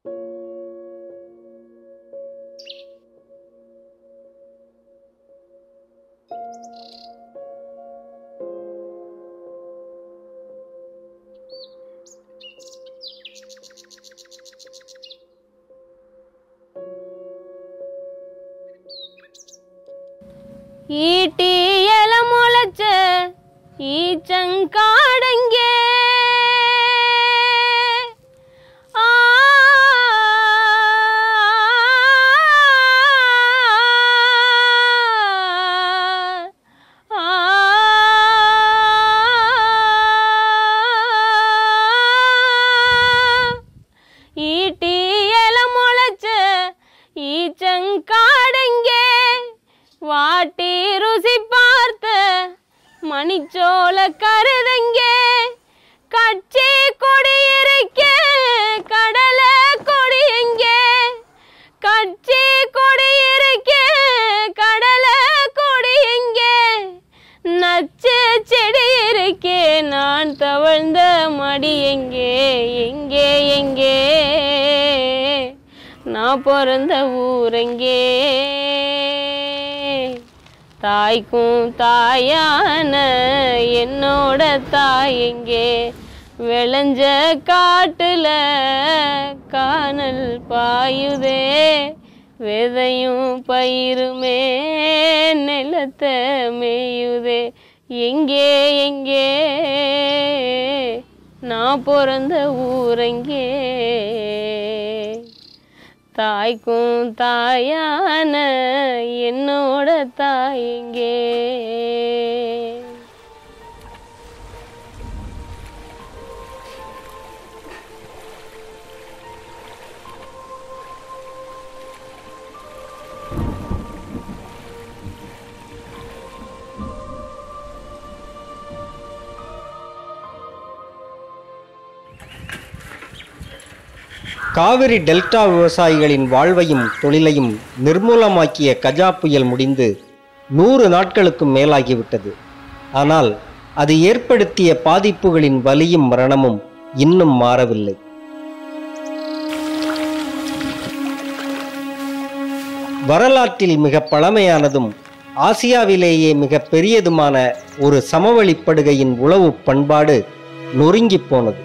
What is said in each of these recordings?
ஈட்டி இல முளைச்ச ஈச்சங்காடங்கே ஈட்டி இல முளைச்ச ஈச்சங்காடங்கே வாட்டி ருசி பார்த்த மணிச்சோள கருதங்கே கட்சி கொடியிருக்கே கடல கொடியங்கே கட்சி கொடியிருக்கே கடல கொடியங்கே நச்சு செடி இருக்கே நான் தவழ்ந்த மடி எங்கே எங்கே எங்கே நான் பிறந்த ஊரெங்கே தாய்க்கும் தாயான என்னோட தாய் எங்கே விளைஞ்ச காட்டுல காணல் பாயுதே விதையும் பயிருமே நிலத்தை மேயுதே எங்கே எங்கே நான் பிறந்த ஊரெங்கே தாய்க்கும் தாயான என்னோட தாய் எங்கே காவிரி டெல்டா விவசாயிகளின் வாழ்வையும் தொழிலையும் நிர்மூலமாக்கிய கஜா புயல் முடிந்து 100 நாட்களுக்கும் மேலாகிவிட்டது. ஆனால் அது ஏற்படுத்திய பாதிப்புகளின் வலியும் மரணமும் இன்னும் மாறவில்லை. வரலாற்றில் மிக பழமையானதும் ஆசியாவிலேயே மிக பெரியதுமான ஒரு சமவெளிப்படுகையின் உளவு பண்பாடு நொறுங்கி போனது.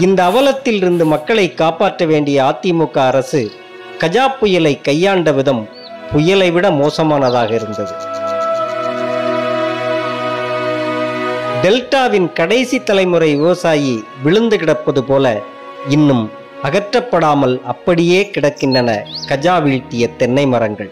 இந்த அவலத்தில் இருந்து மக்களை காப்பாற்ற வேண்டிய அதிமுக அரசு கஜா புயலை கையாண்ட விதம் புயலை விட மோசமானதாக இருந்தது. டெல்டாவின் கடைசி தலைமுறை விவசாயி விழுந்து கிடப்பது போல இன்னும் அகற்றப்படாமல் அப்படியே கிடக்கின்றன கஜா வீழ்த்திய தென்னை மரங்கள்.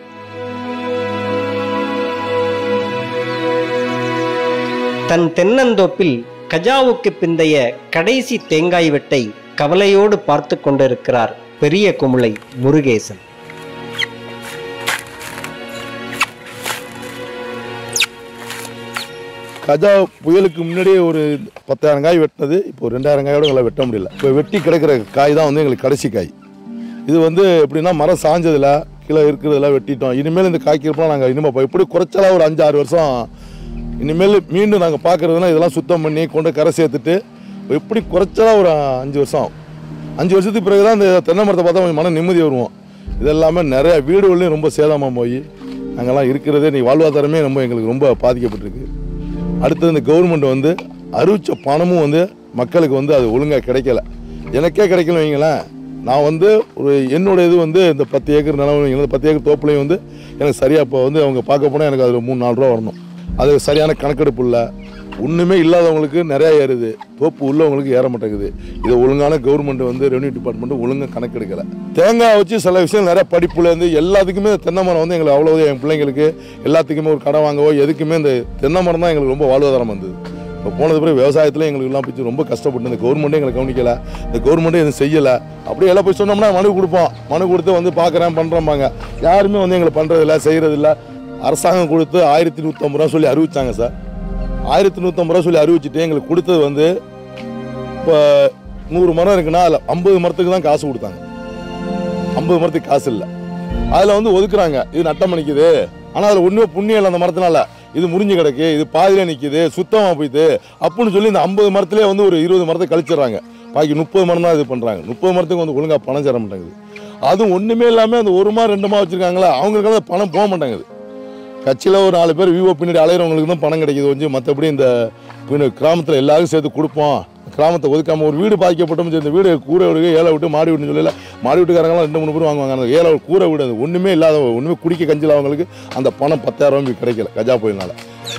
தன் தென்னந்தோப்பில் கஜாவுக்கு பிந்தைய கடைசி தேங்காய் வெட்டை கவலையோடு பார்த்து கொண்டிருக்கிறார் பெரிய குமுளை முருகேசன். கஜா புயலுக்கு முன்னாடியே ஒரு 10,000 காய் வெட்டினது இப்போ 2,000 காயோட எங்களை வெட்ட முடியல. இப்போ வெட்டி கிடைக்கிற காய் தான் வந்து எங்களுக்கு கடைசி காய். இது வந்து எப்படின்னா மரம் சாஞ்சதில் கீழே இருக்கிறதெல்லாம் வெட்டிட்டோம். இனிமேல் இந்த காய்க்கிறப்பெல்லாம் நாங்கள் இனிமேல் எப்படி குறைச்சலாக ஒரு 5-6 வருஷம் இனிமேல் மீண்டும் நாங்கள் பார்க்குறதுனா இதெல்லாம் சுத்தம் பண்ணி கொண்டு கரை சேர்த்துட்டு எப்படி குறைச்சலாக ஒரு 5 வருஷம் 5 வருஷத்துக்கு பிறகு தான் இந்த தென்னை மரத்தை பார்த்தா கொஞ்சம் மன நிம்மதி வருவோம். இதெல்லாமே நிறையா வீடுகள்லையும் ரொம்ப சேதமாக போய் நாங்கள்லாம் இருக்கிறதே நீ வாழ்வாதாரமே ரொம்ப எங்களுக்கு ரொம்ப பாதிக்கப்பட்டிருக்கு. அடுத்தது இந்த கவர்மெண்ட் வந்து அறிவித்த பணமும் வந்து மக்களுக்கு வந்து அது ஒழுங்காக கிடைக்கல. எனக்கே கிடைக்கல வைங்களேன். நான் வந்து ஒரு என்னோட இது வந்து இந்த 10 ஏக்கர் நிலம் வைங்களேன், 10 ஏக்கர் தோப்புலையும் வந்து எனக்கு சரியாக இப்போ வந்து அவங்க பார்க்க போனால் எனக்கு அதில் 3-4 ரூபா வரணும். அது சரியான கணக்கெடுப்பு இல்லை. ஒன்றுமே இல்லாதவங்களுக்கு நிறையா ஏறுது, தோப்பு உள்ளவங்களுக்கு ஏற மாட்டேங்குது. இதை ஒழுங்கான கவர்மெண்ட் வந்து ரெவன்யூ டிபார்ட்மெண்ட் ஒழுங்காக கணக்கெடுக்கலை. தேங்காய் வச்சு சில விஷயம் நிறையா படிப்புலேருந்து எல்லாத்துக்குமே தென்னை மரம் வந்து எங்களுக்கு அவ்வளோ என் பிள்ளைங்களுக்கு எல்லாத்துக்குமே ஒரு கடை வாங்கவோ எதுக்குமே இந்த தென்னை மரம் தான் எங்களுக்கு ரொம்ப வாழ்வாதாரம் வந்தது. இப்போ போனது பிறகு விவசாயத்தில் எங்களுக்கு எல்லாம் போய் ரொம்ப கஷ்டப்பட்டு இந்த கவர்மெண்ட்டே எங்களை கவனிக்கலை, இந்த கவர்மெண்ட்டே எதுவும் செய்யலை. அப்படியே எல்லாம் போய் சொன்னோம்னா மனு கொடுப்போம், மனு கொடுத்து வந்து பார்க்குறேன் பண்ணுறோம்பாங்க. யாருமே வந்து எங்களை பண்ணுறதில்ல செய்கிறதில்ல. அரசாங்கம் கொடுத்து 1150 ரூபா சொல்லி அறிவிச்சாங்க சார். 1150 ரூபா சொல்லி அறிவிச்சுட்டு எங்களுக்கு கொடுத்தது வந்து இப்போ 100 மரம் இருக்குன்னா அதில் 50 மரத்துக்கு தான் காசு கொடுத்தாங்க. 50 மரத்துக்கு காசு இல்லை. அதில் வந்து ஒதுக்குறாங்க, இது நட்டம் பண்ணிக்குது ஆனால் அதில் ஒன்றுமே புண்ணியம் இல்லை அந்த மரத்தினால. இது முறிஞ்சு கிடக்கு, இது பாதியில் நிற்கிது, சுத்தமாக போயிடுது அப்படின்னு சொல்லி இந்த 50 மரத்துலேயே வந்து ஒரு 20 மரத்தை கழிச்சிடறாங்க. பாக்கி 30 மரம் தான் இது பண்ணுறாங்க. 30 மரத்துக்கு வந்து ஒழுங்காக பணம் சேர மாட்டேங்குது. அதுவும் ஒன்றுமே இல்லாமல் அந்த 1 மாதம் 2 மாதம் வச்சுருக்காங்களா, அவங்களுக்கான பணம் போக மாட்டேங்குது. கட்சியில் ஒரு 4 பேர் விவோ பின்னாடி அலையிறவங்களுக்கு தான் பணம் கிடைக்கிது கொஞ்சம். மற்றபடி இந்த கிராமத்தில் எல்லாரும் சேர்த்து கொடுப்போம், கிராமத்தை ஒதுக்காமல் ஒரு வீடு பாதிக்கப்பட்டோம், இந்த வீடு கூரை வீடு ஏழை விட்டு மாடி வீடுன்னு சொல்லல. மாடி வீட்டுக்காரங்களாம் 2-3 பேர் வாங்குவாங்க. அந்த ஏழை கூரை வீடு அது ஒன்றுமே இல்லாத, ஒன்றுமே குடிக்க கஞ்சில் அவங்களுக்கு அந்த பணம் 10,000 ரூபாய் கிடைக்கல கஜா புயல்னால.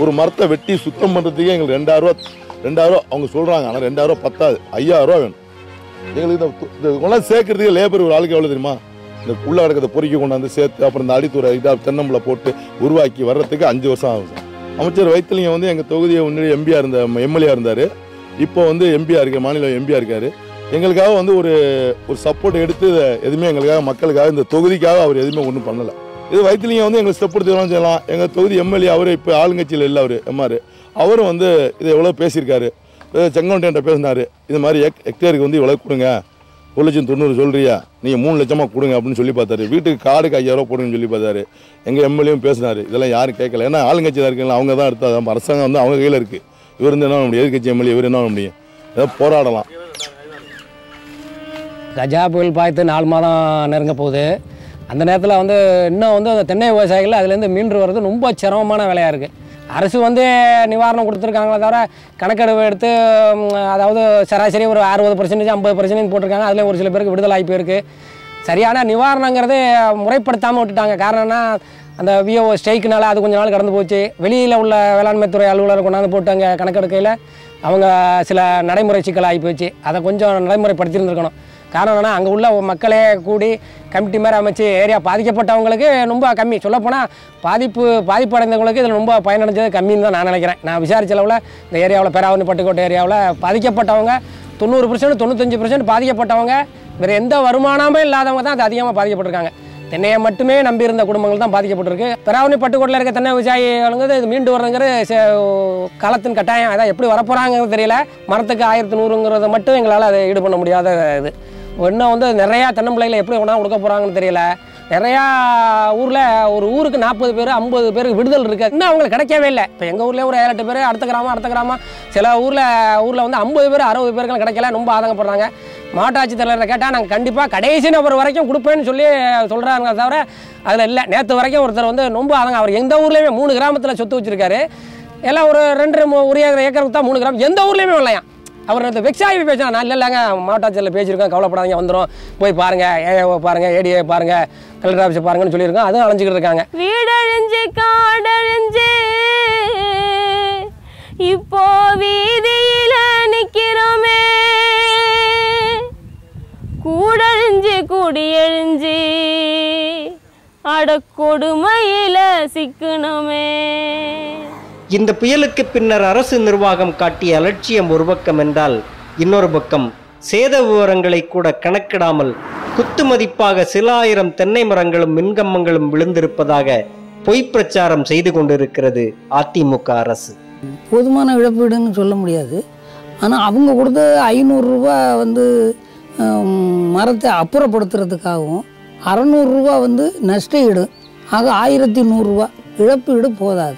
ஒரு மரத்தை வெட்டி சுத்தம் பண்ணுறதுக்கே எங்களுக்கு 2,000 அவங்க சொல்கிறாங்க. ஆனால் 2,000 பத்தாது, 5,000 வேணும் எங்களுக்கு. இந்த கொண்டாந்து சேர்க்கறதுக்கு லேபர் ஒரு ஆளுக்கு எவ்வளோ தெரியுமா? இந்த உள்ள கிடக்கிறத பொறிக்க கொண்டாந்து சேர்த்து அப்புறம் இந்த அடித்தூரை இதாக தென்னம்பிள்ளை போட்டு உருவாக்கி வர்றதுக்கு 5 வருஷம் ஆகும். அமைச்சர் வைத்திலிங்கம் வந்து எங்கள் தொகுதியை முன்னாடி எம்பியாக இருந்த எம்எல்ஏ இருந்தார். இப்போ வந்து எம்பியாக இருக்க மாநில எம்பியாக இருக்கார். எங்களுக்காக வந்து ஒரு சப்போர்ட் எடுத்து எதுவுமே எங்களுக்காக மக்களுக்காக இந்த தொகுதிக்காக அவர் எதுவுமே ஒன்றும் பண்ணலை. இது வைத்திலிங்கம் வந்து எங்களுக்கு ஸ்டெப் எடுத்து செய்யலாம். எங்கள் தொகுதி எம்எல்ஏ அவர் இப்போ ஆளுங்கட்சியில் இல்லை, அவர் எம்ஆர் அவரும் வந்து இதை எவ்வளோ பேசியிருக்காரு. செங்கோட்டையன்ட்ட பேசினார், இது மாதிரி ஹெக்டேருக்கு வந்து இவ்வளோ கொடுங்க, 1,90,000 சொல்கிறியா, நீங்கள் 3 லட்சமாக கொடுங்க அப்படின்னு சொல்லி பார்த்தாரு. வீட்டுக்கு கார்டுக்கு 5,000 போடுங்கன்னு சொல்லி பார்த்தாரு. எங்கள் எம்எல்ஏவும் பேசினார். இதெல்லாம் யாரும் கேட்கல, ஏன்னா ஆளுங்கட்சி தான் இருக்குங்களா, அவங்க தான் எடுத்தால் அரசாங்கம் வந்து அவங்க கையில் இருக்குது. இவர் வந்து என்ன பண்ண முடியும், எதிர்கட்சி எம்எல்ஏ இவர் என்ன பண்ண முடியும், ஏதோ போராடலாம். கஜா புயல் பாய்த்து 4 மாதம் நெருங்க போகுது. அந்த நேரத்தில் வந்து இன்னும் வந்து அந்த தென்னை விவசாயிகள் அதுலேருந்து மீண்டு வர்றது ரொம்ப சிரமமான வேலையாக இருக்குது. அரசு வந்து நிவாரணம் கொடுத்துருக்காங்களே தவிர கணக்கெடுப்பு எடுத்து, அதாவது சராசரி ஒரு 60%, 50% போட்டிருக்காங்க. அதில் ஒரு சில பேருக்கு விடுதலை ஆகி போயிருக்கு. சரியான நிவாரணங்கிறது முறைப்படுத்தாமல் விட்டுட்டாங்க. காரணம்னா அந்த விஓ ஸ்ட்ரைக்குனால அது கொஞ்ச நாள் கடந்து போச்சு. வெளியில் உள்ள வேளாண்மைத்துறை அலுவலரை கொண்டாந்து போட்டு அங்கே கணக்கெடுக்கையில் அவங்க சில நடைமுறை சிக்கல் ஆகி போச்சு. அதை கொஞ்சம் நடைமுறைப்படுத்தியிருந்துருக்கணும். காரணம் என்னன்னா, அங்கே உள்ள மக்களே கூடி கமிட்டி மாதிரி அமைச்சு ஏரியா பாதிக்கப்பட்டவங்களுக்கு ரொம்ப கம்மி. சொல்லப்போனால் பாதிப்படைந்தவங்களுக்கு இதில் ரொம்ப பயனடைஞ்சது கம்மின்னு தான் நான் நினைக்கிறேன். நான் விசாரிச்ச அளவில் இந்த ஏரியாவில் பேராவூரணி பட்டுக்கோட்டை ஏரியாவில் பாதிக்கப்பட்டவங்க 90%, 95% பாதிக்கப்பட்டவங்க வேறு எந்த வருமானமே இல்லாதவங்க தான் அது அதிகமாக பாதிக்கப்பட்டிருக்காங்க. தென்னையை மட்டுமே நம்பி இருந்த குடும்பங்கள் தான் பாதிக்கப்பட்டிருக்கு. பேராவூரணி பட்டுக்கோட்டையில் இருக்க தென்னை விவசாயிகளுங்கிறது இது மீண்டு வர்றதுங்கிறது காலத்தின் கட்டாயம். அதான் எப்படி வரப்போகிறாங்கிறது தெரியல. மரத்துக்கு 1,100ங்கிறத மட்டும் எங்களால் அதை ஈடு பண்ண முடியாத இது. இன்னும் வந்து நிறையா தென்னம்பிள்ளைகளை எப்படி ஒன்றா கொடுக்க போகிறாங்கன்னு தெரியல. நிறையா ஊரில் ஒரு ஊருக்கு 40 பேர் 50 பேருக்கு விடுதல் இருக்குது. இன்னும் அவங்களுக்கு கிடைக்கவே இல்லை. இப்போ எங்கள் ஊரில் ஒரு 7-8 பேர், அடுத்த கிராமம் சில ஊரில் வந்து 50 பேர் 60 பேருக்குலாம் கிடைக்கல. ரொம்ப ஆதங்கப்படுறாங்க. மாவட்ட ஆட்சித்தலைவரை கேட்டால் நாங்கள் கண்டிப்பாக கடைசி நபர் வரைக்கும் கொடுப்பேன்னு சொல்கிறாங்க. தவிர அதில் இல்லை. நேற்று வரைக்கும் ஒருத்தர் வந்து ரொம்ப ஆதங்க. அவர் எந்த ஊர்லேயுமே 3 கிராமத்தில் சொத்து வச்சுருக்காரு. எல்லாம் ஒரு 2 ஏக்கருக்கு தான் 3 கிராமம். எந்த ஊர்லேயுமே இல்லையா. அவர் இந்த வெக்ஸாகி பேசினா, நான் இல்லைங்க மாவட்ட ஆட்சியில் பேசியிருக்கோம், கவலைப்படாதீங்க, வந்துடும், போய் பாருங்கள், ஏஏவை பாருங்கள், ஏடிஏ பாருங்கள், கலெக்டர் ஆஃபீஸை பாருங்கன்னு சொல்லியிருக்கோம். அதுவும் அலைஞ்சிக்கிட்டு இருக்காங்க. வீடழிஞ்சு காடழிஞ்சு இப்போ வீதியில நிக்கிறோமே, கூடழிஞ்சு குடியழிஞ்சு அடக்கொடுமையில சிக்கணுமே. இந்த புயலுக்கு பின்னர் அரசு நிர்வாகம் காட்டிய அலட்சியம் ஒரு பக்கம் என்றால், இன்னொரு பக்கம் சேத விவரங்களை கூட கணக்கிடாமல் குத்து மதிப்பாக சில ஆயிரம் தென்னை மரங்களும் மின்கம்பங்களும் விழுந்திருப்பதாக பொய் பிரச்சாரம் செய்து கொண்டிருக்கிறது அதிமுக அரசு. போதுமான இழப்பீடுன்னு சொல்ல முடியாது. ஆனால் அவங்க கொடுத்த 500 ரூபா வந்து மரத்தை அப்புறப்படுத்துறதுக்காகவும் 600 ரூபா வந்து நஷ்ட ஈடு, ஆக 1100 ரூபா இழப்பீடு போதாது.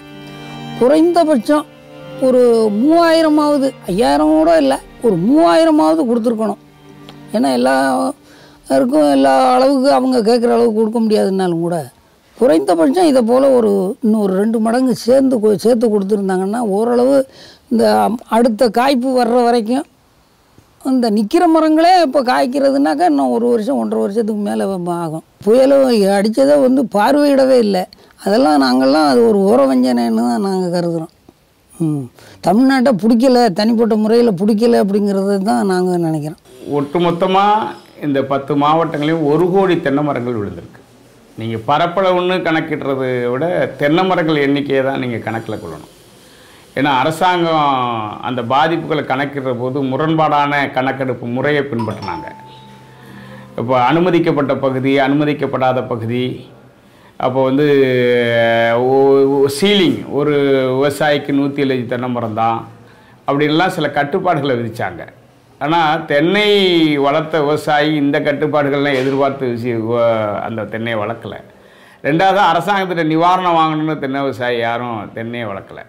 குறைந்தபட்சம் ஒரு 3000ஆவது, 5000 கூட இல்லை, ஒரு 3000ஆவது கொடுத்துருக்கணும். ஏன்னா எல்லாருக்கும் எல்லா அளவுக்கு அவங்க கேட்குற அளவுக்கு கொடுக்க முடியாதுன்னாலும் கூட குறைந்தபட்சம் இதை போல் இன்னொரு 2 மடங்கு சேர்த்து கொடுத்துருந்தாங்கன்னா ஓரளவு இந்த அடுத்த காய்ப்பு வர்ற வரைக்கும் இந்த நிற்கிற மரங்களே இப்போ காய்க்கிறதுனாக்கா இன்னும் 1 வருஷம் 1.5 வருஷத்துக்கு மேலே ஆகும். புயலும் அடித்ததை வந்து பார்வையிடவே இல்லை. அதெல்லாம் நாங்கள்லாம் அது ஒரு ஓரவஞ்சனைன்னு தான் நாங்கள் கருதுகிறோம். தமிழ்நாட்டை பிடிக்கலை, தனிப்பட்ட முறையில் பிடிக்கலை அப்படிங்கிறது தான் நாங்கள் நினைக்கிறோம். ஒட்டுமொத்தமாக இந்த 10 மாவட்டங்களையும் 1 கோடி தென்னை மரங்கள் விழுந்திருக்கு. நீங்கள் பரப்பளவுன்னு கணக்கிடுறதை விட தென்னை மரங்கள் எண்ணிக்கையை தான் நீங்கள் கணக்கில் கொள்ளணும். ஏன்னா அரசாங்கம் அந்த பாதிப்புகளை கணக்கிடுற போது முரண்பாடான கணக்கெடுப்பு முறையை பின்பற்றினாங்க. இப்போ அனுமதிக்கப்பட்ட பகுதி, அனுமதிக்கப்படாத பகுதி, அப்போ வந்து சீலிங் ஒரு விவசாயிக்கு 170 தென்னை மரம் தான் அப்படின்லாம் சில கட்டுப்பாடுகளை விதித்தாங்க. ஆனால் தென்னை வளர்த்த விவசாயி இந்த கட்டுப்பாடுகள்லாம் எதிர்பார்த்து அந்த தென்னையை வளர்க்கலை. ரெண்டாவது அரசாங்கத்திட்ட நிவாரணம் வாங்கணும்னு தென்னை விவசாயி யாரும் தென்னையை வளர்க்கலை.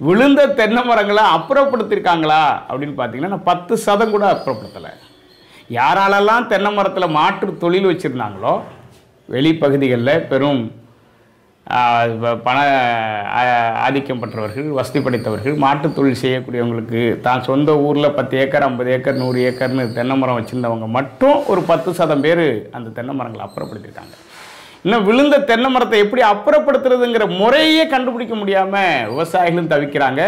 விழுந்த தென்னை மரங்களை அப்புறப்படுத்தியிருக்காங்களா அப்படின்னு பார்த்தீங்கன்னா 10% கூட அப்புறப்படுத்தலை. யாராலெல்லாம் தென்னை மரத்தில் மாற்று தொழில் வச்சுருந்தாங்களோ வெளிப்பகுதிகளில் பெரும் பண ஆதிக்கம் பெற்றவர்கள், வசதி படைத்தவர்கள், மாட்டுத் தொழில் செய்யக்கூடியவங்களுக்கு தான் சொந்த ஊரில் 10 ஏக்கர் 50 ஏக்கர் 100 ஏக்கர்னு தென்னை மரம் வச்சுருந்தவங்க மட்டும் ஒரு 10% பேர் அந்த தென்னை மரங்களை அப்புறப்படுத்தியிருக்காங்க. இன்னும் விழுந்த தென்னை மரத்தை எப்படி அப்புறப்படுத்துறதுங்கிற முறையே கண்டுபிடிக்க முடியாமல் விவசாயிகளும் தவிக்கிறாங்க.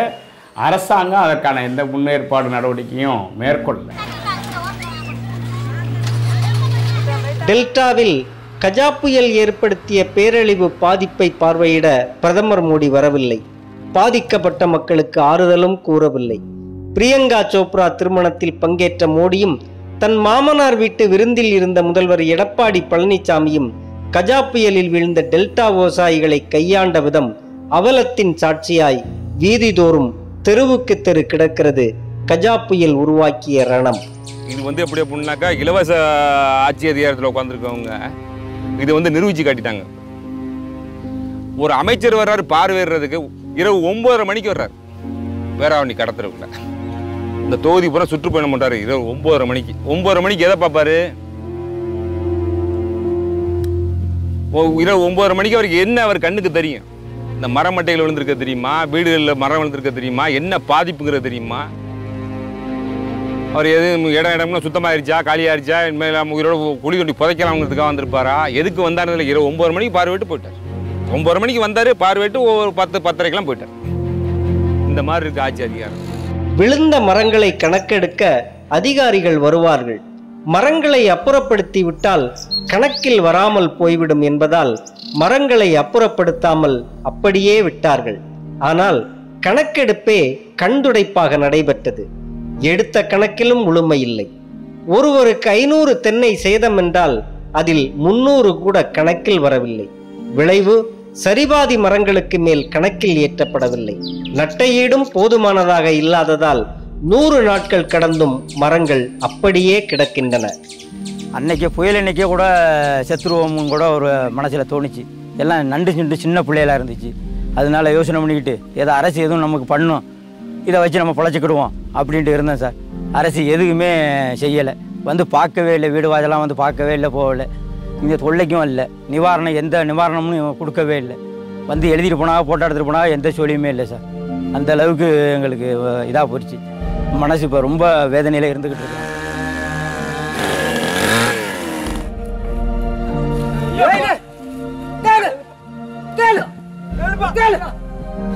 அரசாங்கம் அதற்கான எந்த முன்னேற்பாடு நடவடிக்கையும் மேற்கொள்ளல. டெல்டாவில் கஜா புயல் ஏற்படுத்திய பேரழிவு பாதிப்பை பார்வையிட பிரதமர் மோடி வரவில்லை. பாதிக்கப்பட்ட மக்களுக்கு ஆறுதலும் கூறவில்லை. பிரியங்கா சோப்ரா திருமணத்தில் பங்கேற்ற மோடியும் தன் மாமனார் வீட்டு விருந்தில் இருந்த முதல்வர் எடப்பாடி பழனிசாமியும் கஜா புயலில் விழுந்த டெல்டா விவசாயிகளை கையாண்ட விதம் அவலத்தின் சாட்சியாய் வீதிதோறும் தெருவுக்கு தெரு கிடக்கிறது கஜா புயல் உருவாக்கிய ரணம். இது எப்படி அப்படின்னாக்கா இலவச ஆட்சி அதிகாரத்தில் உட்காந்துருக்கவங்க இது நிரூபிச்சு காட்டிட்டாங்க. ஒரு அமைச்சர் வர்றாரு பார்வையிடுறதுக்கு இரவு 9:30 மணிக்கு வர்றாரு வேறாவணி கடத்துறவுல. இந்த தொகுதி பூரா சுற்றுப்பயணம் பண்றாரு இரவு 9:30 மணிக்கு. 9:30 மணிக்கு எதை பார்ப்பாரு? இரவு 9:30 மணிக்கு அவருக்கு என்ன அவர் கண்ணுக்கு தெரியும்? இந்த மரமட்டைகள் விழுந்திருக்க தெரியுமா? வீடுகளில் மரம் விழுந்திருக்க தெரியுமா? என்ன பாதிப்புங்கிறது தெரியுமா? அவர் எதுவும் இடம்னா சுத்தமாகிருச்சா காலியாகிருச்சா இனிமேல் உயிரோட குழி தோண்டி புதைக்கலாம்ங்கிறதுக்காக வந்திருப்பாரா? எதுக்கு வந்தாருன்னு இரவு 9:30 மணிக்கு பார்வையிட்டு போயிட்டார். 9:30 மணிக்கு வந்தார், பார்வையிட்டு ஒரு 10-10:30க்கெல்லாம் போயிட்டார். இந்த மாதிரி இருக்கு ஆட்சி அதிகாரம். விழுந்த மரங்களை கணக்கெடுக்க அதிகாரிகள் வருவார்கள். மரங்களை அப்புறப்படுத்தி விட்டால் கணக்கில் வராமல் போய்விடும் என்பதால் மரங்களை அப்புறப்படுத்தாமல் அப்படியே விட்டார்கள். ஆனால் கணக்கெடுப்பே கண்துடைப்பாக நடைபெற்றது. எடுத்த கணக்கிலும் முழுமை இல்லை. ஒருவருக்கு 500 தென்னை சேதம் என்றால் அதில் 300 கூட கணக்கில் வரவில்லை. விளைவு சரிபாதி மரங்களுக்கு மேல் கணக்கில் ஏற்றப்படவில்லை. நட்டையீடும் போதுமானதாக இல்லாததால் 100 நாட்கள் கடந்தும் மரங்கள் அப்படியே கிடக்கின்றன. அன்னைக்கு புயல் அன்னைக்கே கூட செத்துருவோம்னு கூட ஒரு மனசில் தோணுச்சு. எல்லாம் நண்டு சின்ன பிள்ளைகளாக இருந்துச்சு. அதனால யோசனை பண்ணிக்கிட்டு ஏதோ அரசு எதுவும் நமக்கு பண்ணும், இதை வச்சு நம்ம பிழைச்சிக்கிடுவோம் அப்படின்ட்டு இருந்தேன் சார். அரசு எதுவுமே செய்யலை. பார்க்கவே இல்லை, வீடு வாசலாம் பார்க்கவே இல்லை, போகலை. இந்த தொல்லைக்கும் இல்லை. நிவாரணம் எந்த நிவாரணமும் கொடுக்கவே இல்லை. எழுதிட்டு போனாங்க, போட்டோ எடுத்துகிட்டு போனாங்க, எந்த சொல்லியுமே இல்லை சார். அந்த அளவுக்கு எங்களுக்கு இதாக போயிடுச்சு. மனசு இப்போ ரொம்ப வேதனையில் இருந்துக்கிட்டு இருக்கு.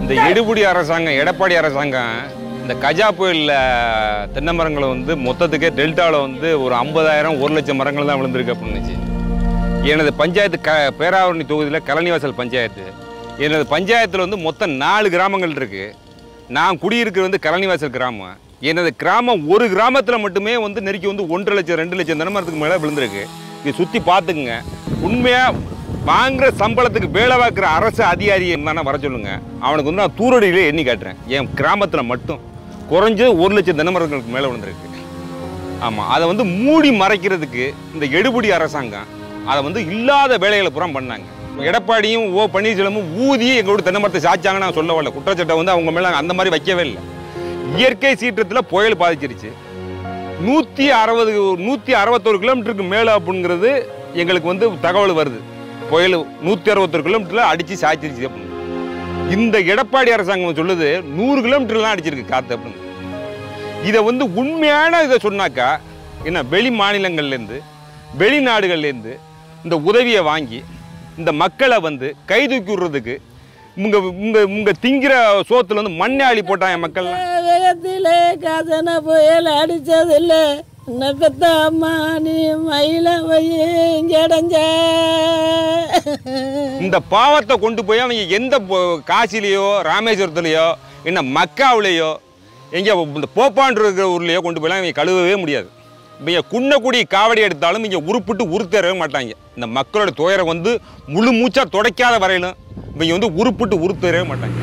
இந்த எடுபடி அரசாங்கம், எடப்பாடி அரசாங்கம் இந்த கஜா புயலில் தென்னை மரங்களை மொத்தத்துக்கே டெல்டாவில் ஒரு 50,000 1 லட்சம் மரங்கள் தான் விழுந்திருக்கு அப்படின்னுச்சு. எனது பஞ்சாயத்து பேராவரணி தொகுதியில் கலனிவாசல் பஞ்சாயத்து. எனது பஞ்சாயத்தில் மொத்தம் 4 கிராமங்கள் இருக்குது. நான் குடியிருக்கிறது கலனிவாசல் கிராமம். எனது கிராமம் ஒரு கிராமத்தில் மட்டுமே நெருக்கி 1.5 லட்சம் 2 லட்சம் தென்னை மரத்துக்கு மேலே விழுந்திருக்கு. இது சுற்றி பார்த்துக்குங்க. உண்மையாக வாங்குற சம்பளத்துக்கு வேலை பார்க்குற அரசு அதிகாரி என்னன்னா வர சொல்லுங்க. அவனுக்கு நான் தூரடியிலே எண்ணி காட்டுறேன். என் கிராமத்தில் மட்டும் குறைஞ்சது 1 லட்சம் தென்னை மரங்களுக்கு மேலே விழுந்திருக்கு. ஆமாம், அதை மூடி மறைக்கிறதுக்கு இந்த எடுபடி அரசாங்கம் அதை இல்லாத வேலைகளை புறம் பண்ணாங்க. எடப்பாடியும் பன்னீர்செல்வமும் ஊதியை எங்களோட தென்னை மரத்தை சாய்ச்சாங்கன்னு நான் சொல்ல வரல. குற்றச்சாட்டை அவங்க மேலே அந்த மாதிரி வைக்கவே இல்லை. இயற்கை சீற்றத்தில் புயல் பாதிச்சிருச்சு. 161 கிலோமீட்டருக்கு மேலே அப்படிங்கிறது எங்களுக்கு தகவல் வருது. புயல் 161 கிலோமீட்டரில் அடித்து சாய்ச்சிருச்சு அப்படின்னு. இந்த எடப்பாடி அரசாங்கம் சொல்லுது 100 கிலோமீட்டர்லாம் அடிச்சிருக்கு காற்று அப்படின்னு. இதை உண்மையான இதை சொன்னாக்கா என்ன, வெளி மாநிலங்கள்லேருந்து வெளிநாடுகள்லேருந்து இந்த உதவியை வாங்கி இந்த மக்களை கை தூக்கி விடுறதுக்கு உங்க திங்கிற சோத்துல மண்ணை அள்ளி போட்டாங்க மக்கள். வேகத்திலே கதன புயல் அடிச்சதில்ல நக்கத்தம்மா நீ மயில வயஞ்சடைஞ்ச. இந்த பாவத்தை கொண்டு போய் அவங்க எந்த காசிலேயோ ராமேஸ்வரத்துலேயோ என்ன மக்காவிலேயோ எங்கே இந்த போப்பான் இருக்கிற ஊர்லேயோ கொண்டு போயெல்லாம் இவங்க கழுவவே முடியாது. இவங்க குன்னக்குடி காவடி எடுத்தாலும் இங்கே உருப்பிட்டு உருத்தரவே மாட்டாங்க. இந்த மக்களோட துயரம் முழு மூச்சா துடைக்காத வரையிலும் இவங்க உருப்பிட்டு உருத்தரவே மாட்டாங்க.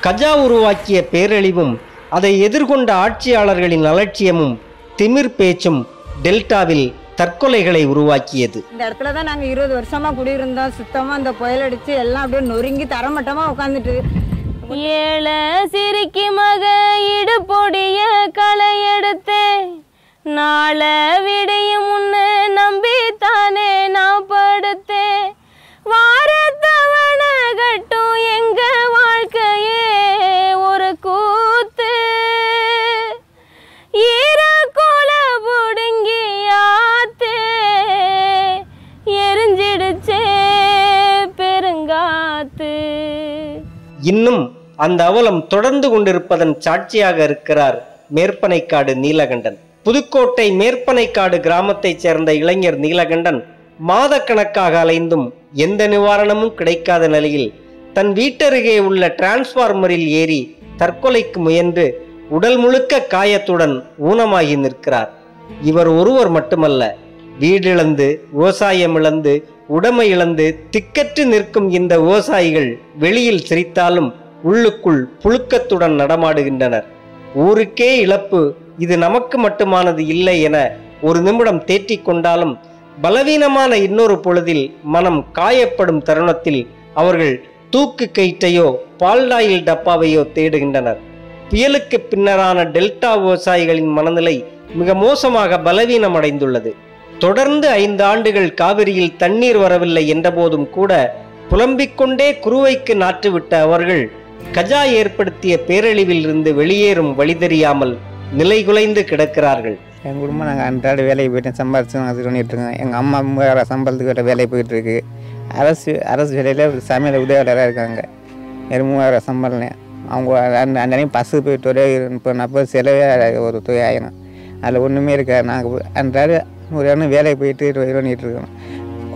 கஜா உருவாக்கிய பேரழிவும் அதை எதிர்கொண்ட ஆட்சியாளர்களின் அலட்சியமும் திமிர் பேச்சும் டெல்டாவில் தற்கொலைகளை உருவாக்கியது. இந்த இடத்துல தான் நாங்கள் 20 வருஷமா குடியிருந்தோம். சுத்தமாக அந்த புயல் அடித்து எல்லாம் அப்படியே நொறுங்கி தரமட்டமாக உட்காந்துட்டு ஏழ சிரிக்கி மக இடுபொடிய களை எடுத்தே நாள விடையும் முன்ன நம்பித்தானே நான் படுத்தே வாரத்தவண கட்டும் எங்க வாழ்க்கையே ஒரு கூத்து ஈர கோல புடுங்கி ஆத்தே எரிஞ்சிடுச்சே பெருங்காத்து. இன்னும் அந்த அவலம் தொடர்ந்து கொண்டிருப்பதன் சாட்சியாக இருக்கிறார் மேற்பனைக்காடு நீலகண்டன். புதுக்கோட்டை மேற்பனைக்காடு கிராமத்தைச் சேர்ந்த இளைஞர் நீலகண்டன் மாதக்கணக்காக அலைந்தும் எந்த நிவாரணமும் கிடைக்காத நிலையில் தன் வீட்டருகே உள்ள டிரான்ஸ்பார்மரில் ஏறி தற்கொலைக்கு முயன்று உடல் முழுக்க காயத்துடன் ஊனமாகி நிற்கிறார். இவர் ஒருவர் மட்டுமல்ல, வீடிழந்து விவசாயம் இழந்து உடைமை இழந்து திக்கற்று நிற்கும் இந்த விவசாயிகள் வெளியில் சிரித்தாலும் உள்ளுக்குள் புழுக்கத்துடன் நடமாடுகின்றனர். ஊருக்கே இழப்பு, இது நமக்கு மட்டுமானது இல்லை என ஒரு நிமிடம் தேற்றிக் கொண்டாலும் பலவீனமான இன்னொரு பொழுதில் மனம் காயப்படும் தருணத்தில் அவர்கள் தூக்கு கயிற்றையோ பால்டாயில் டப்பாவையோ தேடுகின்றனர். புயலுக்கு பின்னரான டெல்டா விவசாயிகளின் மனநிலை மிக மோசமாக பலவீனம் அடைந்துள்ளது. தொடர்ந்து 5 ஆண்டுகள் காவிரியில் தண்ணீர் வரவில்லை என்றபோதும் கூட புலம்பிக்கொண்டே குருவைக்கு நாற்றுவிட்ட அவர்கள் கஜா ஏற்படுத்திய பேரழிவில் இருந்து வெளியேறும் வழி தெரியாமல் நிலைகுலைந்து கிடக்கிறார்கள். எங்கள் குடும்பம் நாங்கள் அன்றாட வேலைக்கு போய்ட்டு சம்பாரிச்சு அது பண்ணிகிட்டு இருக்கோம். எங்கள் அம்மா 3000 சம்பளத்துக்கு வேறு வேலைக்கு போயிட்டுருக்கு. அரசு வேலையில் சமையல் உதவியாளராக இருக்காங்க. வெறும் 3000 சம்பளம். அவங்க அன்றையும் பஸ்ஸுக்கு போயிட்டு ஒரே 30-40 செலவே ஒரு தொகை ஆயிடும். அதில் ஒன்றுமே இருக்காது. நாங்கள் அன்றாட ஒரு இடம் வேலைக்கு போயிட்டு இது பண்ணிகிட்டு இருக்கோம்.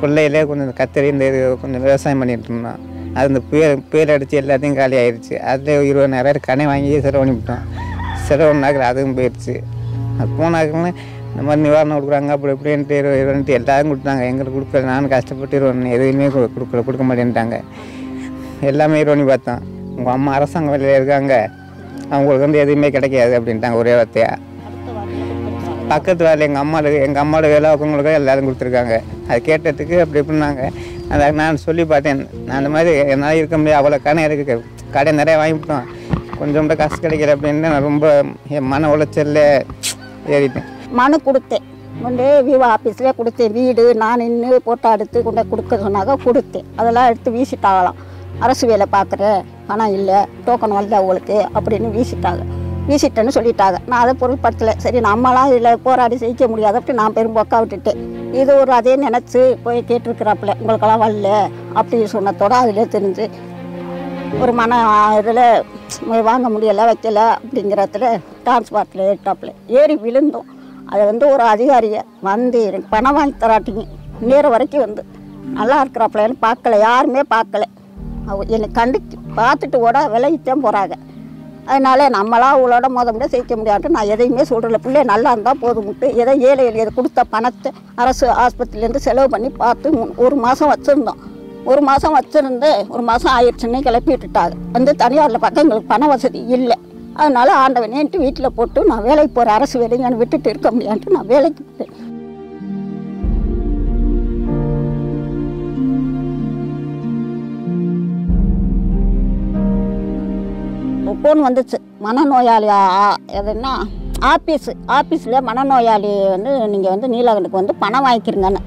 கொள்ளையிலே கொஞ்சம் கத்தரி இந்த இது கொஞ்சம் விவசாயம் பண்ணிகிட்டு இருந்தோம். அது இந்த புயல் அடித்து எல்லாத்தையும் காலி ஆயிடுச்சு. அதில் 20,000 கடை வாங்கி செலவு பண்ணிவிட்டோம். செலவுனாக்கில் அதுவும் போயிடுச்சு. அது போனாக்குன்னு இந்த மாதிரி நிவாரணம் கொடுக்குறாங்க அப்படி இப்படின்ட்டு 20 எல்லாரும் கொடுத்தாங்க. எங்களுக்கு கொடுக்கல. நானும் கஷ்டப்பட்டு எதுவுமே கொடுக்க மாட்டேன்ட்டாங்க. எல்லாமே பண்ணி பார்த்தோம். உங்கள் அம்மா அரசாங்க வேலையில் இருக்காங்க, அவங்களுக்கு வந்து எதுவுமே கிடைக்காது அப்படின்ட்டாங்க ஒரே வார்த்தையாக. பக்கத்து வேலை எங்கள் அம்மாவோட வேலை அவங்களுக்கு எல்லாரும் கொடுத்துருக்காங்க. அது கேட்டதுக்கு அப்படி எப்படின்னாங்க. அதை நான் சொல்லி பார்த்தேன். நான் அந்த மாதிரி என்னால் இருக்க முடியாது, அவ்வளோ கடை இருக்குது, கடை நிறைய வாங்கிவிட்டோம், கொஞ்சம் கூட காசு கிடைக்கல அப்படின்னு நான் ரொம்ப என் மன உளைச்சல்ல ஏறிட்டேன். மனு கொடுத்தேன். கொண்டு விவோ ஆஃபீஸ்லேயே கொடுத்தேன். வீடு நான் நின்று போட்டோ எடுத்து கொண்டு கொடுக்க சொன்னாங்க, கொடுத்தேன். அதெல்லாம் எடுத்து வீசிட்டாங்களாம். அரசு வேலை பார்க்குறேன், பணம் இல்லை, டோக்கன் வரல அவங்களுக்கு அப்படின்னு வீசிட்டேன்னு சொல்லிட்டாங்க. நான் அதை பொருட்படுத்தலை. சரி நம்மளாம் இதில் போராடி செய்ய முடியாது அப்படி நான் பெரும்போக்கா விட்டுட்டேன். இது ஒரு அதே நினச்சி போய் கேட்டிருக்கிறாப்புல உங்களுக்கெல்லாம் வரல அப்படின்னு சொன்னதோட அதிலே தெரிஞ்சு ஒரு மன இதில் வாங்க முடியலை வைக்கலை அப்படிங்கிறதுல டிரான்ஸ்பார்ட்டில் ஏற்றாப்புல ஏறி விழுந்தோம். அதை வந்து ஒரு அதிகாரியை வந்து எனக்கு பணம் வாங்கி தராட்டிங்க நேரம் வரைக்கும் வந்து நல்லா இருக்கிறாப்புலன்னு பார்க்கல, யாருமே பார்க்கல. என்னை கண்டு பார்த்துட்டு கூட விலகித்தான் போகிறாங்க. அதனால் நம்மளாம் அவளோட மோத செய்ய முடியாது. நான் எதையுமே சொல்கிறல. பிள்ளை நல்லா இருந்தால் போதும்ட்டு ஏதோ ஏழை எளியது கொடுத்த பணத்தை அரசு ஆஸ்பத்திரியிலேருந்து செலவு பண்ணி பார்த்து 1 மாதம் வச்சுருந்தோம். 1 மாதம் வச்சுருந்து 1 மாதம் ஆயிடுச்சுன்னு கிளப்பி விட்டுட்டாங்க. வந்து தனியாரில் பக்கம் எங்களுக்கு பண வசதி இல்லை. அதனால் ஆண்டவனேன்ட்டு வீட்டில் போட்டு நான் வேலைக்கு போகிறேன். அரசு வேலைக்கு விட்டுட்டு இருக்க முடியான்ட்டு நான் வேலைக்கு போகிறேன். ஃபோன் வந்துச்சு, மனநோயாளி எதுன்னா ஆஃபீஸில் மனநோயாளி வந்து நீங்கள் வந்து நீலகண்டுக்கு வந்து பணம் வாங்கிக்கிறீங்கன்னு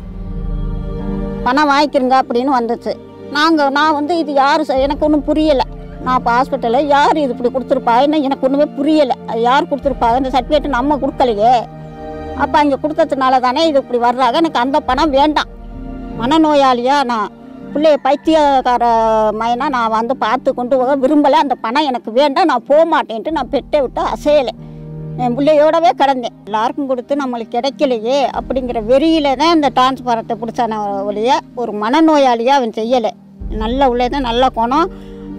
அப்படின்னு வந்துச்சு. நான் வந்து இது யார் எனக்கு ஒன்றும் புரியலை. நான் இப்போ ஹாஸ்பிட்டலில் யார் இது இப்படி கொடுத்துருப்பாங்கன்னு எனக்கு ஒன்றுமே புரியலை. அது யார் கொடுத்துருப்பாங்க, இந்த சர்டிஃபிகேட்டு நம்ம கொடுக்கலையே. அப்போ அங்கே கொடுத்ததுனால தானே இது இப்படி வர்றாங்க. எனக்கு அந்த பணம் வேண்டாம். மனநோயாளியாக நான் பிள்ளைய பைத்தியக்கார மைனா நான் வந்து பார்த்து கொண்டு போக விரும்பலை. அந்த பணம் எனக்கு வேண்டாம், நான் போக மாட்டேன்ட்டு நான் பெட்டை விட்டு அசையலை. என் பிள்ளையோடவே கிடந்தேன். எல்லாருக்கும் கொடுத்து நம்மளுக்கு கிடைக்கலையே அப்படிங்கிற வெறியில் தான் இந்த டிரான்ஸ்பாரத்தை பிடிச்சான ஒழிய ஒரு மனநோயாளியாக அவன் செய்யலை. நல்ல உள்ளே தான் நல்ல குணம்,